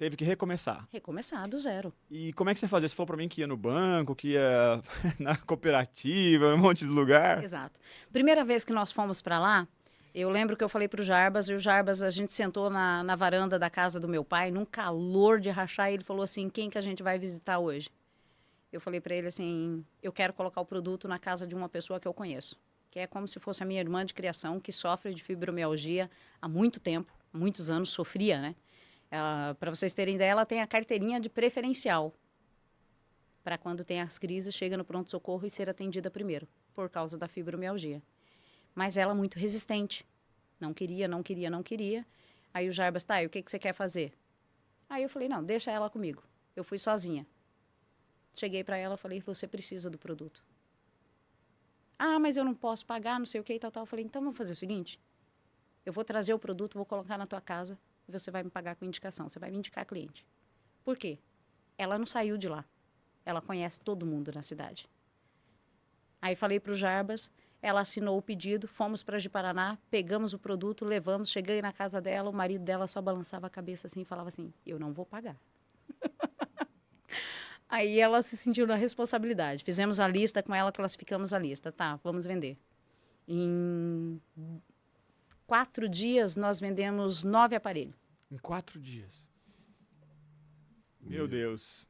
Teve que recomeçar. Recomeçar do zero. E como é que você fazia? Você falou pra mim que ia no banco, que ia na cooperativa, um monte de lugar. Exato. Primeira vez que nós fomos para lá, eu lembro que eu falei pro Jarbas, e o Jarbas, a gente sentou na varanda da casa do meu pai, num calor de rachar, e ele falou assim, quem que a gente vai visitar hoje? Eu falei para ele assim, eu quero colocar o produto na casa de uma pessoa que eu conheço, que é como se fosse a minha irmã de criação, que sofre de fibromialgia há muito tempo, há muitos anos, sofria, né? Para vocês terem ideia, ela tem a carteirinha de preferencial para quando tem as crises, chega no pronto-socorro e ser atendida primeiro, por causa da fibromialgia. Mas ela muito resistente. Não queria. Aí o Jarbas, tá, e o que você quer fazer? Aí eu falei, não, deixa ela comigo. Eu fui sozinha. Cheguei para ela e falei, você precisa do produto. Ah, mas eu não posso pagar, não sei o que e tal. Eu falei, então vamos fazer o seguinte. Eu vou trazer o produto, vou colocar na tua casa e você vai me pagar com indicação. Você vai me indicar cliente. Por quê? Ela não saiu de lá. Ela conhece todo mundo na cidade. Aí falei para o Jarbas, ela assinou o pedido, fomos para Ji-Paraná, pegamos o produto, levamos, cheguei na casa dela, o marido dela só balançava a cabeça assim e falava assim, eu não vou pagar. Aí ela se sentiu na responsabilidade. Fizemos a lista com ela, classificamos a lista. Tá, vamos vender. Em 4 dias, nós vendemos 9 aparelhos. Em 4 dias. Meu Deus.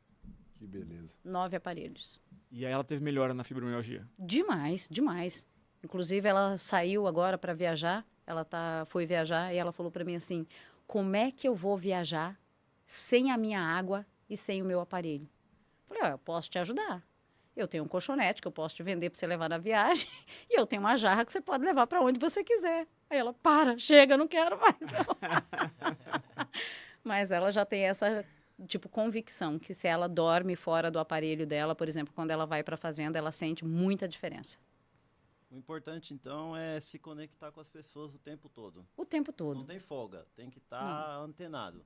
Que beleza. 9 aparelhos. E aí ela teve melhora na fibromialgia? Demais, demais. Inclusive, ela saiu agora para viajar. Ela foi viajar e ela falou para mim assim, como é que eu vou viajar sem a minha água e sem o meu aparelho? Falei, eu posso te ajudar. Eu tenho um colchonete que eu posso te vender para você levar na viagem e eu tenho uma jarra que você pode levar para onde você quiser. Aí ela, chega, eu não quero mais, não. Mas ela já tem essa, convicção que se ela dorme fora do aparelho dela, por exemplo, quando ela vai para a fazenda, ela sente muita diferença. O importante, então, é se conectar com as pessoas o tempo todo. O tempo todo. Não tem folga, tem que estar antenado.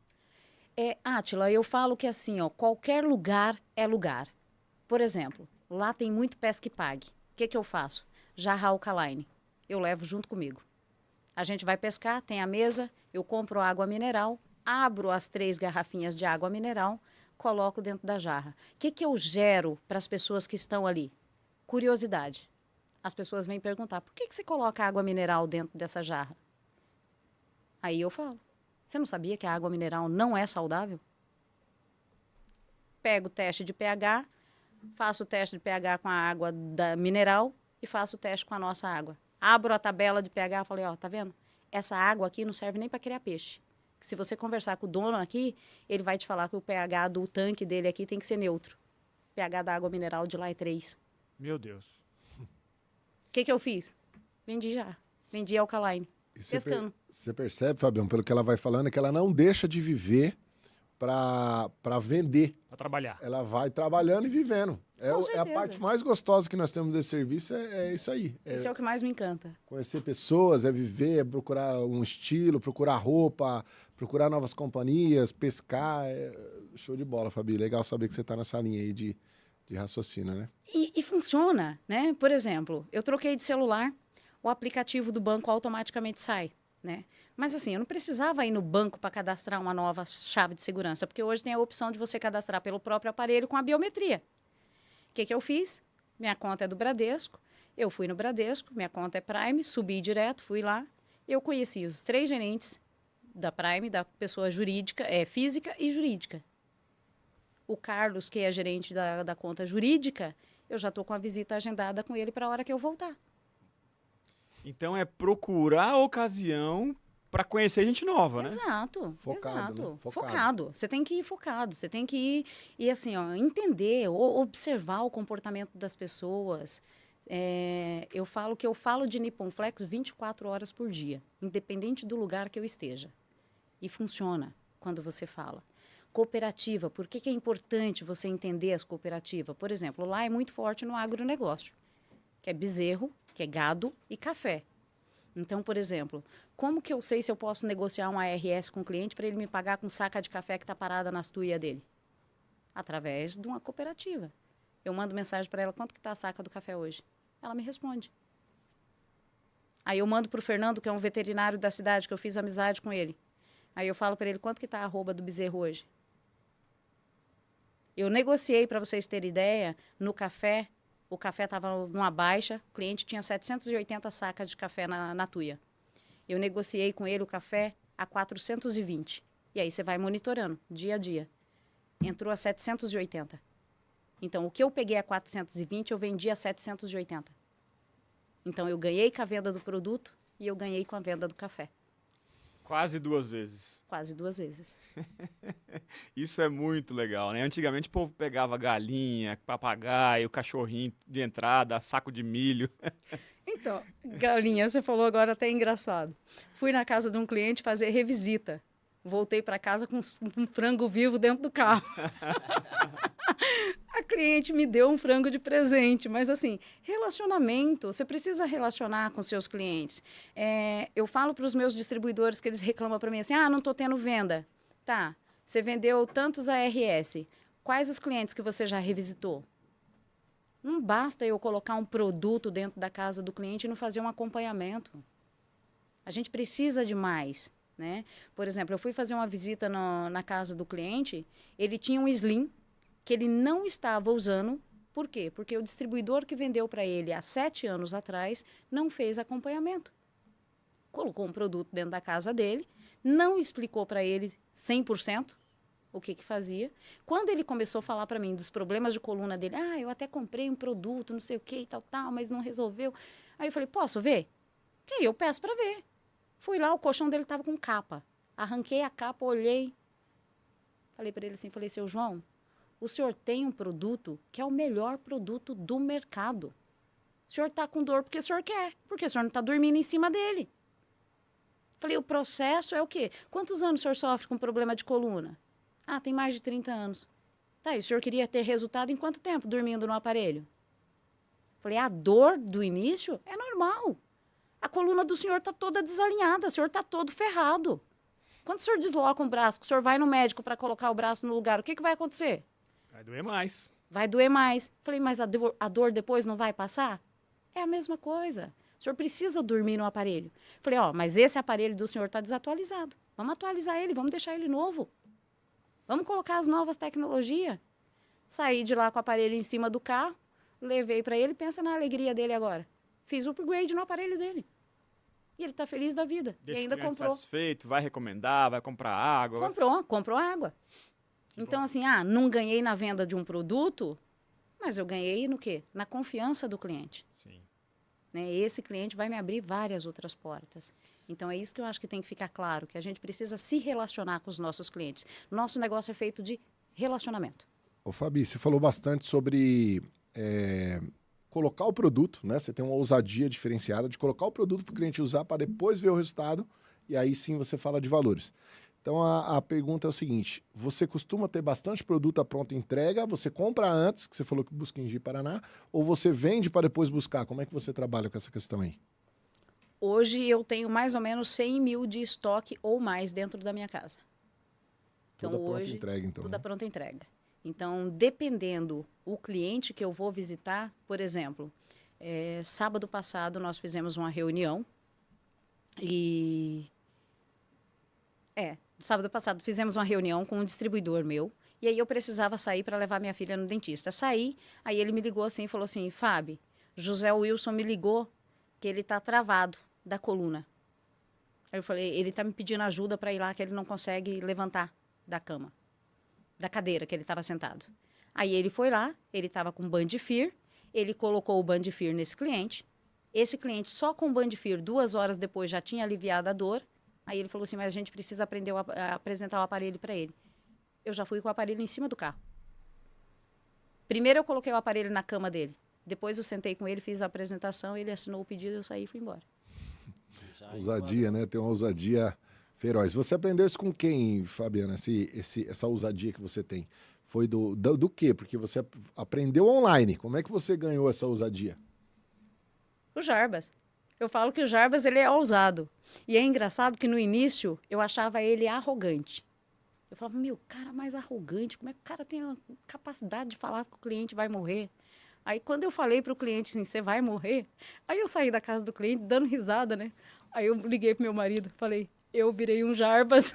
Átila, eu falo que assim, qualquer lugar é lugar. Por exemplo, lá tem muito pesca e pague. O que eu faço? Jarra alkaline. Eu levo junto comigo. A gente vai pescar, tem a mesa, eu compro água mineral, abro as 3 garrafinhas de água mineral, coloco dentro da jarra. O que eu gero para as pessoas que estão ali? Curiosidade. As pessoas vêm perguntar, por que você coloca água mineral dentro dessa jarra? Aí eu falo, você não sabia que a água mineral não é saudável? Pego o teste de pH, faço o teste de pH com a água mineral e faço o teste com a nossa água. Abro a tabela de pH e falei, tá vendo? Essa água aqui não serve nem para criar peixe. Se você conversar com o dono aqui, ele vai te falar que o pH do tanque dele aqui tem que ser neutro. O pH da água mineral de lá é 3. Meu Deus. O que eu fiz? Vendi alkaline. Pescando. Você percebe, Fabião, pelo que ela vai falando, é que ela não deixa de viver para vender. Pra trabalhar. Ela vai trabalhando e vivendo. É a certeza. parte mais gostosa que nós temos desse serviço, é isso aí. Isso é o que mais me encanta. Conhecer pessoas, é viver, é procurar um estilo, procurar roupa, procurar novas companhias, pescar. Show de bola, Fabi. Legal saber que você está nessa linha aí de raciocínio, né? E funciona, né? Por exemplo, eu troquei de celular, o aplicativo do banco automaticamente sai, né? Mas assim, eu não precisava ir no banco para cadastrar uma nova chave de segurança, porque hoje tem a opção de você cadastrar pelo próprio aparelho com a biometria. O que eu fiz? Minha conta é do Bradesco, eu fui no Bradesco, minha conta é Prime, subi direto, fui lá, eu conheci os 3 gerentes da Prime, da pessoa jurídica, física e jurídica. O Carlos, que é gerente da conta jurídica, eu já estou com a visita agendada com ele para a hora que eu voltar. Então é procurar a ocasião para conhecer gente nova, né? Exato. Focado, exato. né? Focado. Você tem que ir focado. Você tem que ir e assim, entender, observar o comportamento das pessoas. Eu falo que eu falo de Nippon Flex 24 horas por dia, independente do lugar que eu esteja. E funciona quando você fala. Cooperativa, por que é importante você entender as cooperativas? Por exemplo, lá é muito forte no agronegócio, que é bezerro, que é gado e café. Então, por exemplo, como que eu sei se eu posso negociar um ARS com o cliente para ele me pagar com saca de café que está parada nas tuias dele? Através de uma cooperativa. Eu mando mensagem para ela, quanto que está a saca do café hoje? Ela me responde. Aí eu mando para o Fernando, que é um veterinário da cidade, que eu fiz amizade com ele. Aí eu falo para ele, quanto que está a arroba do bezerro hoje? Eu negociei, para vocês terem ideia, no café, o café estava numa baixa, o cliente tinha 780 sacas de café na tuia. Eu negociei com ele o café a 420. E aí você vai monitorando, dia a dia. Entrou a 780. Então, o que eu peguei a 420, eu vendi a 780. Então, eu ganhei com a venda do produto e eu ganhei com a venda do café. Quase 2 vezes. Quase 2 vezes. Isso é muito legal, né? Antigamente o povo pegava galinha, papagaio, cachorrinho de entrada, saco de milho. Então, galinha, você falou agora até engraçado. Fui na casa de um cliente fazer revisita. Voltei para casa com um frango vivo dentro do carro. A cliente me deu um frango de presente, mas assim, relacionamento, você precisa relacionar com seus clientes. Eu falo para os meus distribuidores que eles reclamam para mim assim, não estou tendo venda. Tá, você vendeu tantos ARS, quais os clientes que você já revisitou? Não basta eu colocar um produto dentro da casa do cliente e não fazer um acompanhamento. A gente precisa de mais, né? Por exemplo, eu fui fazer uma visita na casa do cliente, ele tinha um Slim que ele não estava usando. Por quê? Porque o distribuidor que vendeu para ele há 7 anos atrás não fez acompanhamento. Colocou um produto dentro da casa dele, não explicou para ele 100% o que fazia. Quando ele começou a falar para mim dos problemas de coluna dele, eu até comprei um produto, não sei o que e tal, mas não resolveu. Aí eu falei, posso ver? Que aí eu peço para ver. Fui lá, o colchão dele estava com capa. Arranquei a capa, olhei. Falei para ele assim, seu João, o senhor tem um produto que é o melhor produto do mercado. O senhor está com dor porque o senhor quer, porque o senhor não está dormindo em cima dele. Falei, o processo é o quê? Quantos anos o senhor sofre com problema de coluna? Tem mais de 30 anos. Tá, e o senhor queria ter resultado em quanto tempo dormindo no aparelho? Falei, a dor do início é normal. A coluna do senhor está toda desalinhada, o senhor está todo ferrado. Quando o senhor desloca um braço, o senhor vai no médico para colocar o braço no lugar, o que vai acontecer? Vai doer mais. Vai doer mais. Falei, mas a dor depois não vai passar? É a mesma coisa. O senhor precisa dormir no aparelho. Falei, mas esse aparelho do senhor está desatualizado. Vamos atualizar ele, vamos deixar ele novo. Vamos colocar as novas tecnologias. Saí de lá com o aparelho em cima do carro, levei para ele, pensa na alegria dele agora. Fiz o upgrade no aparelho dele. E ele está feliz da vida. Deixa e ainda o cliente comprou. satisfeito, vai recomendar, vai comprar água. Comprou água. Então, assim, não ganhei na venda de um produto, mas eu ganhei no quê? Na confiança do cliente. Sim. Né? Esse cliente vai me abrir várias outras portas. Então, é isso que eu acho que tem que ficar claro, que a gente precisa se relacionar com os nossos clientes. Nosso negócio é feito de relacionamento. Ô, Fabi, você falou bastante sobre colocar o produto, né? Você tem uma ousadia diferenciada de colocar o produto para o cliente usar para depois ver o resultado e aí sim você fala de valores. Então, a pergunta é o seguinte, você costuma ter bastante produto à pronta entrega, você compra antes, que você falou que busca em Ji-Paraná, ou você vende para depois buscar? Como é que você trabalha com essa questão aí? Hoje eu tenho mais ou menos 100 mil de estoque ou mais dentro da minha casa. Então, Tudo à pronta hoje, entrega, então. tudo à pronta entrega. Então, dependendo o cliente que eu vou visitar, por exemplo, sábado passado nós fizemos uma reunião sábado passado fizemos uma reunião com um distribuidor meu e aí eu precisava sair para levar minha filha no dentista. Saí, aí ele me ligou assim e falou assim, Fábio, José Wilson me ligou que ele está travado da coluna. Aí eu falei, ele está me pedindo ajuda para ir lá que ele não consegue levantar da cama, da cadeira que ele estava sentado. Aí ele foi lá, ele estava com Bandifir, ele colocou o Bandifir nesse cliente. Esse cliente só com o Bandifir 2 horas depois já tinha aliviado a dor. Aí ele falou assim, mas a gente precisa aprender a apresentar o aparelho para ele. Eu já fui com o aparelho em cima do carro. Primeiro eu coloquei o aparelho na cama dele. Depois eu sentei com ele, fiz a apresentação, ele assinou o pedido, eu saí e fui embora. Ousadia, né? Tem uma ousadia feroz. Você aprendeu isso com quem, Fabiana? Essa ousadia que você tem? Foi do quê? Porque você aprendeu online. Como é que você ganhou essa ousadia? O Jarbas. Eu falo que o Jarbas, ele é ousado. E é engraçado que no início eu achava ele arrogante. Eu falava, cara mais arrogante, como é que o cara tem a capacidade de falar que o cliente vai morrer? Aí quando eu falei para o cliente assim, você vai morrer? Aí eu saí da casa do cliente dando risada, né? Aí eu liguei pro meu marido, falei, eu virei um Jarbas.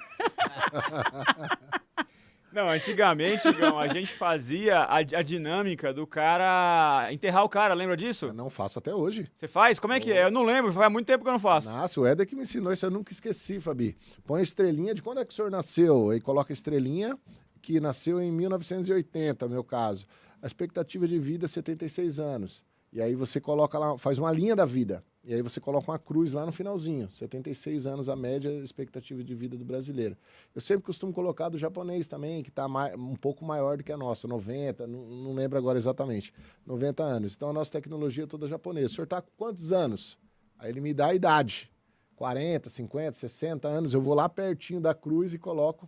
Não, antigamente, Igão, a gente fazia a dinâmica do cara enterrar o cara, lembra disso? Eu não faço até hoje. Você faz? Como é que é? Eu não lembro, faz muito tempo que eu não faço. Nossa, o Éder que me ensinou isso, eu nunca esqueci, Fabi. Põe a estrelinha de quando é que o senhor nasceu. Aí coloca a estrelinha, que nasceu em 1980, meu caso. A expectativa de vida é 76 anos. E aí você coloca lá, faz uma linha da vida. E aí você coloca uma cruz lá no finalzinho. 76 anos a média expectativa de vida do brasileiro. Eu sempre costumo colocar do japonês também, que está um pouco maior do que a nossa, 90, não lembro agora exatamente, 90 anos. Então a nossa tecnologia é toda japonesa. O senhor está com quantos anos? Aí ele me dá a idade. 40, 50, 60 anos. Eu vou lá pertinho da cruz e coloco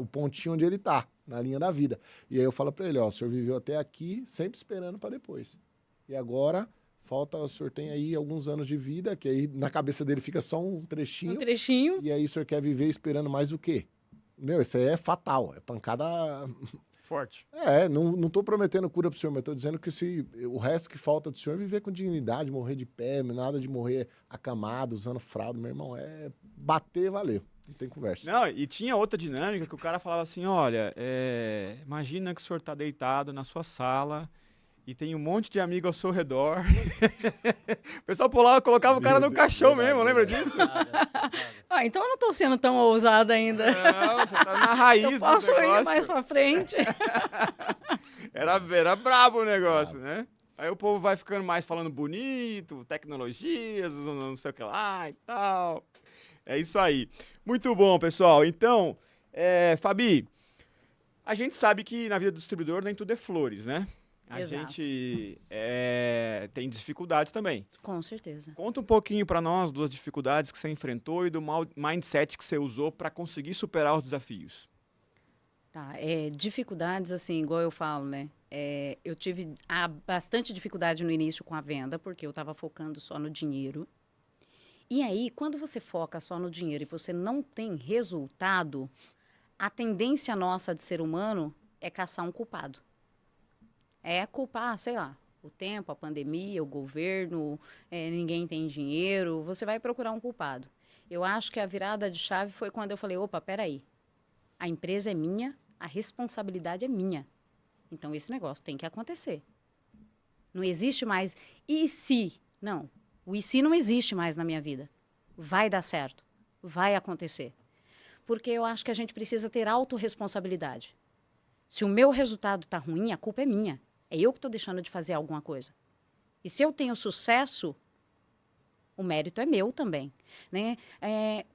o pontinho onde ele está, na linha da vida. E aí eu falo para ele, ó, o senhor viveu até aqui, sempre esperando para depois. E agora... o senhor tem aí alguns anos de vida, que aí na cabeça dele fica só um trechinho. Um trechinho. E aí o senhor quer viver esperando mais o quê? Meu, isso aí é fatal, é pancada... Forte. Não tô prometendo cura pro senhor, mas tô dizendo que o resto que falta do senhor é viver com dignidade, morrer de pé, nada de morrer acamado, usando fralda, meu irmão, bater, valeu. Não tem conversa. Não, e tinha outra dinâmica que o cara falava assim, olha, imagina que o senhor tá deitado na sua sala... E tem um monte de amigo ao seu redor. O pessoal pulava, colocava o cara no caixão mesmo, lembra disso? Então eu não tô sendo tão ousada ainda. Não, você tá na raiz do negócio. Eu posso ir mais pra frente. Era brabo o negócio, né? Aí o povo vai ficando mais falando bonito, tecnologias, não sei o que lá e tal. É isso aí. Muito bom, pessoal. Então, Fabi, a gente sabe que na vida do distribuidor nem tudo é flores, né? A Exato. gente tem dificuldades também. Com certeza. Conta um pouquinho para nós das dificuldades que você enfrentou e do mindset que você usou para conseguir superar os desafios. Tá, dificuldades, assim, igual eu falo, né? Eu tive bastante dificuldade no início com a venda, porque eu estava focando só no dinheiro. E aí, quando você foca só no dinheiro e você não tem resultado, a tendência nossa de ser humano é caçar um culpado. É culpar, sei lá, o tempo, a pandemia, o governo, ninguém tem dinheiro, você vai procurar um culpado. Eu acho que a virada de chave foi quando eu falei, opa, peraí, a empresa é minha, a responsabilidade é minha. Então, esse negócio tem que acontecer. Não existe mais, e se? Não, o e se não existe mais na minha vida. Vai dar certo, vai acontecer. Porque eu acho que a gente precisa ter autorresponsabilidade. Se o meu resultado está ruim, a culpa é minha. É eu que estou deixando de fazer alguma coisa. E se eu tenho sucesso, o mérito é meu também. Né?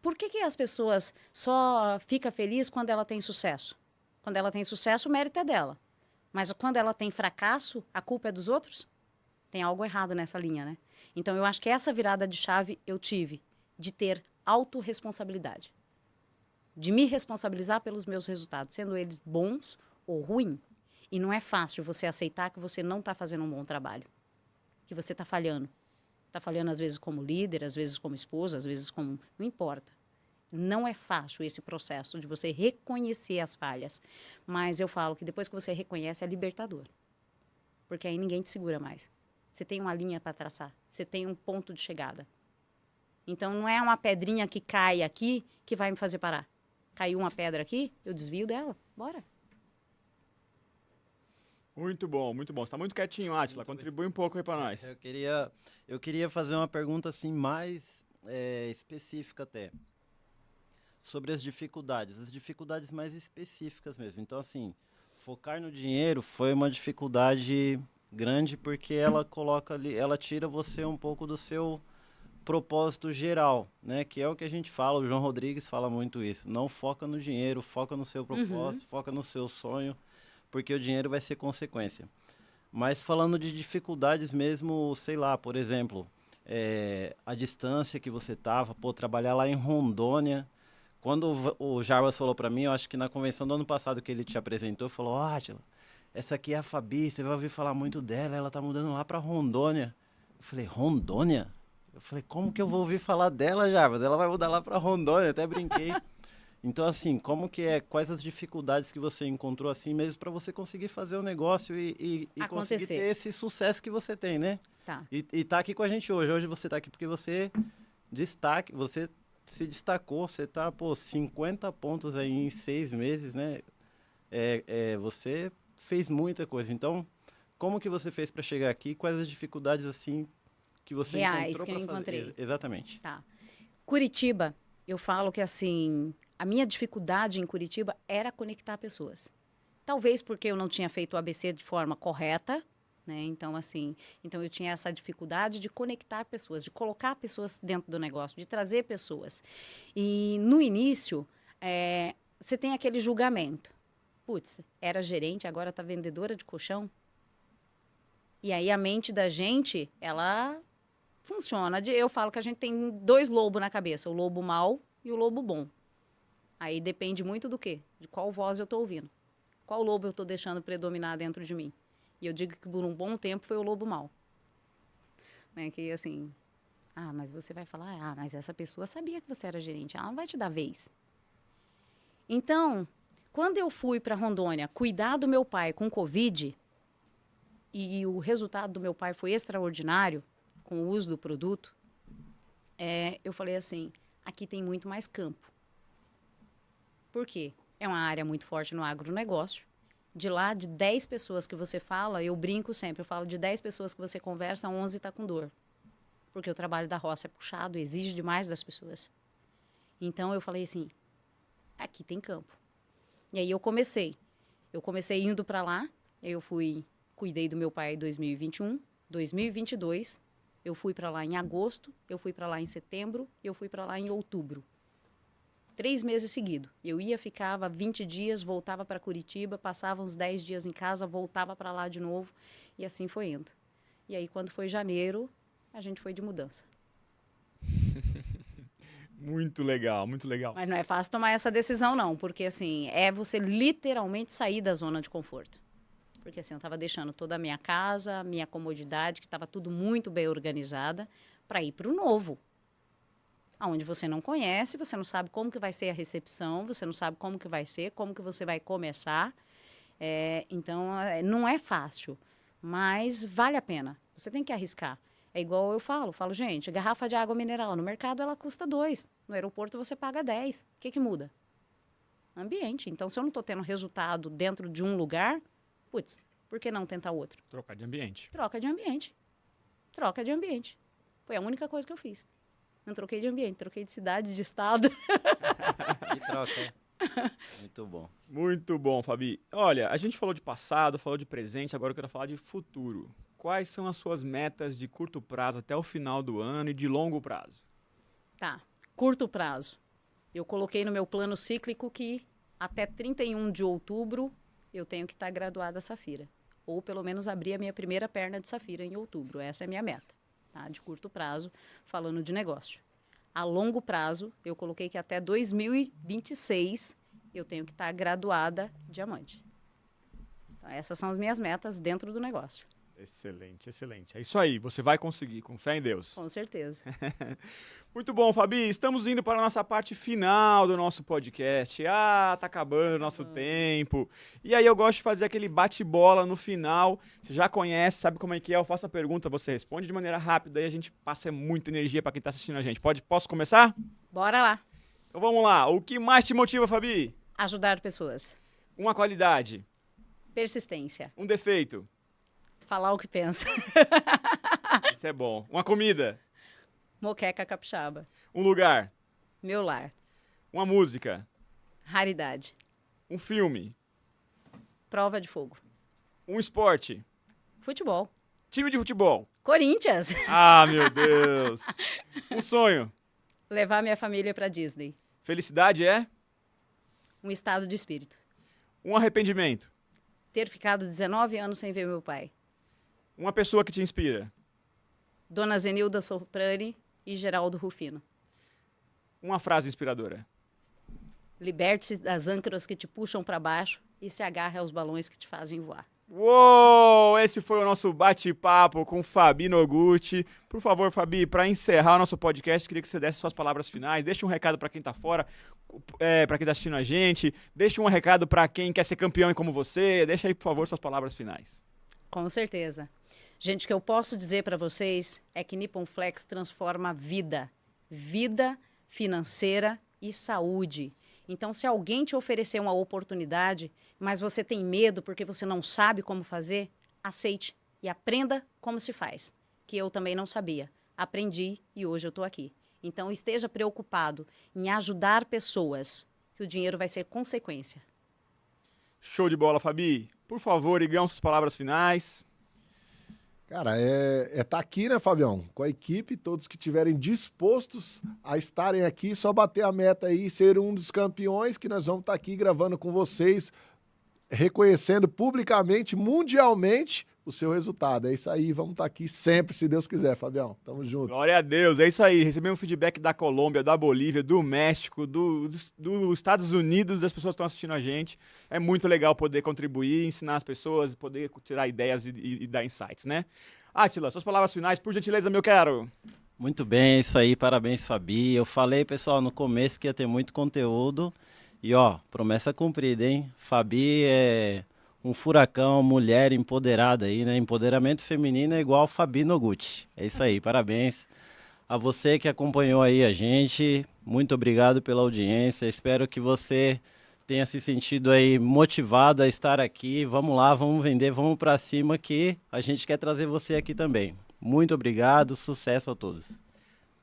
Por que as pessoas só ficam felizes quando ela tem sucesso? Quando ela tem sucesso, o mérito é dela. Mas quando ela tem fracasso, a culpa é dos outros? Tem algo errado nessa linha, né? Então, eu acho que essa virada de chave eu tive, de ter autorresponsabilidade. De me responsabilizar pelos meus resultados, sendo eles bons ou ruins. E não é fácil você aceitar que você não está fazendo um bom trabalho. Que você está falhando. Está falhando, às vezes, como líder, às vezes como esposa, às vezes como... Não importa. Não é fácil esse processo de você reconhecer as falhas. Mas eu falo que depois que você reconhece, é libertador. Porque aí ninguém te segura mais. Você tem uma linha para traçar. Você tem um ponto de chegada. Então, não é uma pedrinha que cai aqui que vai me fazer parar. Caiu uma pedra aqui, eu desvio dela. Bora. Muito bom, muito bom. Você tá muito quietinho, Átila. Contribui um pouco aí para nós. Eu queria fazer uma pergunta assim mais específica até. Sobre as dificuldades mais específicas mesmo. Então, assim, focar no dinheiro foi uma dificuldade grande porque ela coloca ali, ela tira você um pouco do seu propósito geral, né? Que é o que a gente fala, o João Rodrigues fala muito isso. Não foca no dinheiro, foca no seu propósito, foca no seu sonho, porque o dinheiro vai ser consequência. Mas falando de dificuldades mesmo, sei lá, por exemplo, a distância que você tava, trabalhar lá em Rondônia. Quando o Jarbas falou para mim, eu acho que na convenção do ano passado que ele te apresentou, falou, Átila, essa aqui é a Fabi, você vai ouvir falar muito dela, ela tá mudando lá para Rondônia. Eu falei, Rondônia? Eu falei, como que eu vou ouvir falar dela, Jarbas? Ela vai mudar lá para Rondônia, até brinquei. Então, assim, quais as dificuldades que você encontrou assim mesmo para você conseguir fazer o negócio e conseguir ter esse sucesso que você tem, né? Tá. E tá aqui com a gente hoje. Hoje você tá aqui porque você se destacou, você tá, 50 pontos aí em 6 meses, né? Você fez muita coisa. Então, como que você fez para chegar aqui? Quais as dificuldades, assim, que você Reais encontrou que eu pra fazer? encontrei. Exatamente. Tá. Curitiba, eu falo que assim, a minha dificuldade em Curitiba era conectar pessoas. Talvez porque eu não tinha feito o ABC de forma correta, né? Então, assim, eu tinha essa dificuldade de conectar pessoas, de colocar pessoas dentro do negócio, de trazer pessoas. E no início, você tem aquele julgamento. Putz, era gerente, agora tá vendedora de colchão? E aí a mente da gente, ela funciona. Eu falo que a gente tem 2 lobos na cabeça, o lobo mau e o lobo bom. Aí depende muito do quê? De qual voz eu tô ouvindo. Qual lobo eu tô deixando predominar dentro de mim. E eu digo que por um bom tempo foi o lobo mau. Né? Que assim, mas você vai falar, mas essa pessoa sabia que você era gerente, ela não vai te dar vez. Então, quando eu fui para Rondônia cuidar do meu pai com Covid, e o resultado do meu pai foi extraordinário, com o uso do produto, eu falei assim, aqui tem muito mais campo. Por quê? É uma área muito forte no agronegócio. De lá, de 10 pessoas que você fala, eu brinco sempre, eu falo de 10 pessoas que você conversa, 11 está com dor. Porque o trabalho da roça é puxado, exige demais das pessoas. Então, eu falei assim, aqui tem campo. E aí eu comecei indo para lá, eu cuidei do meu pai em 2021, 2022, eu fui para lá em agosto, eu fui para lá em setembro, eu fui para lá em outubro. 3 meses seguidos. Eu ficava 20 dias, voltava para Curitiba, passava uns 10 dias em casa, voltava para lá de novo, e assim foi indo. E aí, quando foi janeiro, a gente foi de mudança. Muito legal, muito legal. Mas não é fácil tomar essa decisão, não, porque assim, você literalmente sair da zona de conforto. Porque assim, eu estava deixando toda a minha casa, a minha comodidade, que estava tudo muito bem organizada, para ir para o novo. Onde você não conhece, você não sabe como que vai ser a recepção, você não sabe como que vai ser, como que você vai começar. Então, não é fácil, mas vale a pena. Você tem que arriscar. É igual eu falo, gente, garrafa de água mineral no mercado ela custa 2, no aeroporto você paga 10. O que muda? Ambiente. Então, se eu não estou tendo resultado dentro de um lugar, putz, por que não tentar outro? Trocar de ambiente. Troca de ambiente. Troca de ambiente. Foi a única coisa que eu fiz. Não troquei de ambiente, troquei de cidade, de estado. Que troca. Muito bom. Muito bom, Fabi. Olha, a gente falou de passado, falou de presente, agora eu quero falar de futuro. Quais são as suas metas de curto prazo até o final do ano e de longo prazo? Tá, curto prazo. Eu coloquei no meu plano cíclico que até 31 de outubro eu tenho que estar graduada Safira. Ou pelo menos abrir a minha primeira perna de Safira em outubro. Essa é a minha meta. Tá, de curto prazo, falando de negócio. A longo prazo, eu coloquei que até 2026 eu tenho que estar graduada diamante. Então, essas são as minhas metas dentro do negócio. Excelente, excelente. É isso aí, você vai conseguir, com fé em Deus. Com certeza. Muito bom, Fabi. Estamos indo para a nossa parte final do nosso podcast. Tá acabando o nosso tempo. E aí eu gosto de fazer aquele bate-bola no final. Você já conhece, sabe como é que é? Eu faço a pergunta, você responde de maneira rápida e a gente passa muita energia para quem está assistindo a gente. Posso começar? Bora lá. Então vamos lá. O que mais te motiva, Fabi? Ajudar pessoas. Uma qualidade. Persistência. Um defeito. Falar o que pensa. Isso é bom. Uma comida. Moqueca capixaba. Um lugar. Meu lar. Uma música. Raridade. Um filme. Prova de fogo. Um esporte. Futebol. Time de futebol. Corinthians. Meu Deus. Um sonho. Levar minha família para Disney. Felicidade é? Um estado de espírito. Um arrependimento. Ter ficado 19 anos sem ver meu pai. Uma pessoa que te inspira. Dona Zenilda Soprani e Geraldo Rufino. Uma frase inspiradora. Liberte-se das âncoras que te puxam para baixo e se agarre aos balões que te fazem voar. Uou! Esse foi o nosso bate-papo com Fabi Noguchi. Por favor, Fabi, para encerrar o nosso podcast, queria que você desse suas palavras finais. Deixe um recado para quem tá fora, para quem tá assistindo a gente. Deixe um recado para quem quer ser campeão como você. Deixa aí, por favor, suas palavras finais. Com certeza. Gente, o que eu posso dizer para vocês é que Nippon Flex transforma vida. Vida financeira e saúde. Então, se alguém te oferecer uma oportunidade, mas você tem medo porque você não sabe como fazer, aceite e aprenda como se faz, que eu também não sabia. Aprendi e hoje eu estou aqui. Então, esteja preocupado em ajudar pessoas, que o dinheiro vai ser consequência. Show de bola, Fabi. Por favor, Igão, suas palavras finais. Cara, tá aqui, né, Fabião? Com a equipe, todos que estiverem dispostos a estarem aqui, só bater a meta aí, ser um dos campeões, que nós vamos estar aqui gravando com vocês, reconhecendo publicamente, mundialmente, o seu resultado. É isso aí, vamos estar aqui sempre, se Deus quiser, Fabião. Tamo junto. Glória a Deus, é isso aí. Recebemos feedback da Colômbia, da Bolívia, do México, dos Estados Unidos, das pessoas que estão assistindo a gente. É muito legal poder contribuir, ensinar as pessoas, poder tirar ideias e dar insights, né? Átila, suas palavras finais, por gentileza, meu caro. Muito bem, é isso aí, parabéns, Fabi. Eu falei, pessoal, no começo que ia ter muito conteúdo. E, ó, promessa cumprida, hein? Fabi é um furacão, mulher empoderada aí, né? Empoderamento feminino é igual Fabi Noguchi. É isso aí, parabéns. A você que acompanhou aí a gente, muito obrigado pela audiência. Espero que você tenha se sentido aí motivado a estar aqui. Vamos lá, vamos vender, vamos pra cima que a gente quer trazer você aqui também. Muito obrigado, sucesso a todos.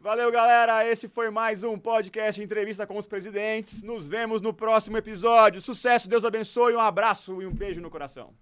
Valeu, galera. Esse foi mais um podcast Entrevista com os Presidentes. Nos vemos no próximo episódio. Sucesso, Deus abençoe, um abraço e um beijo no coração.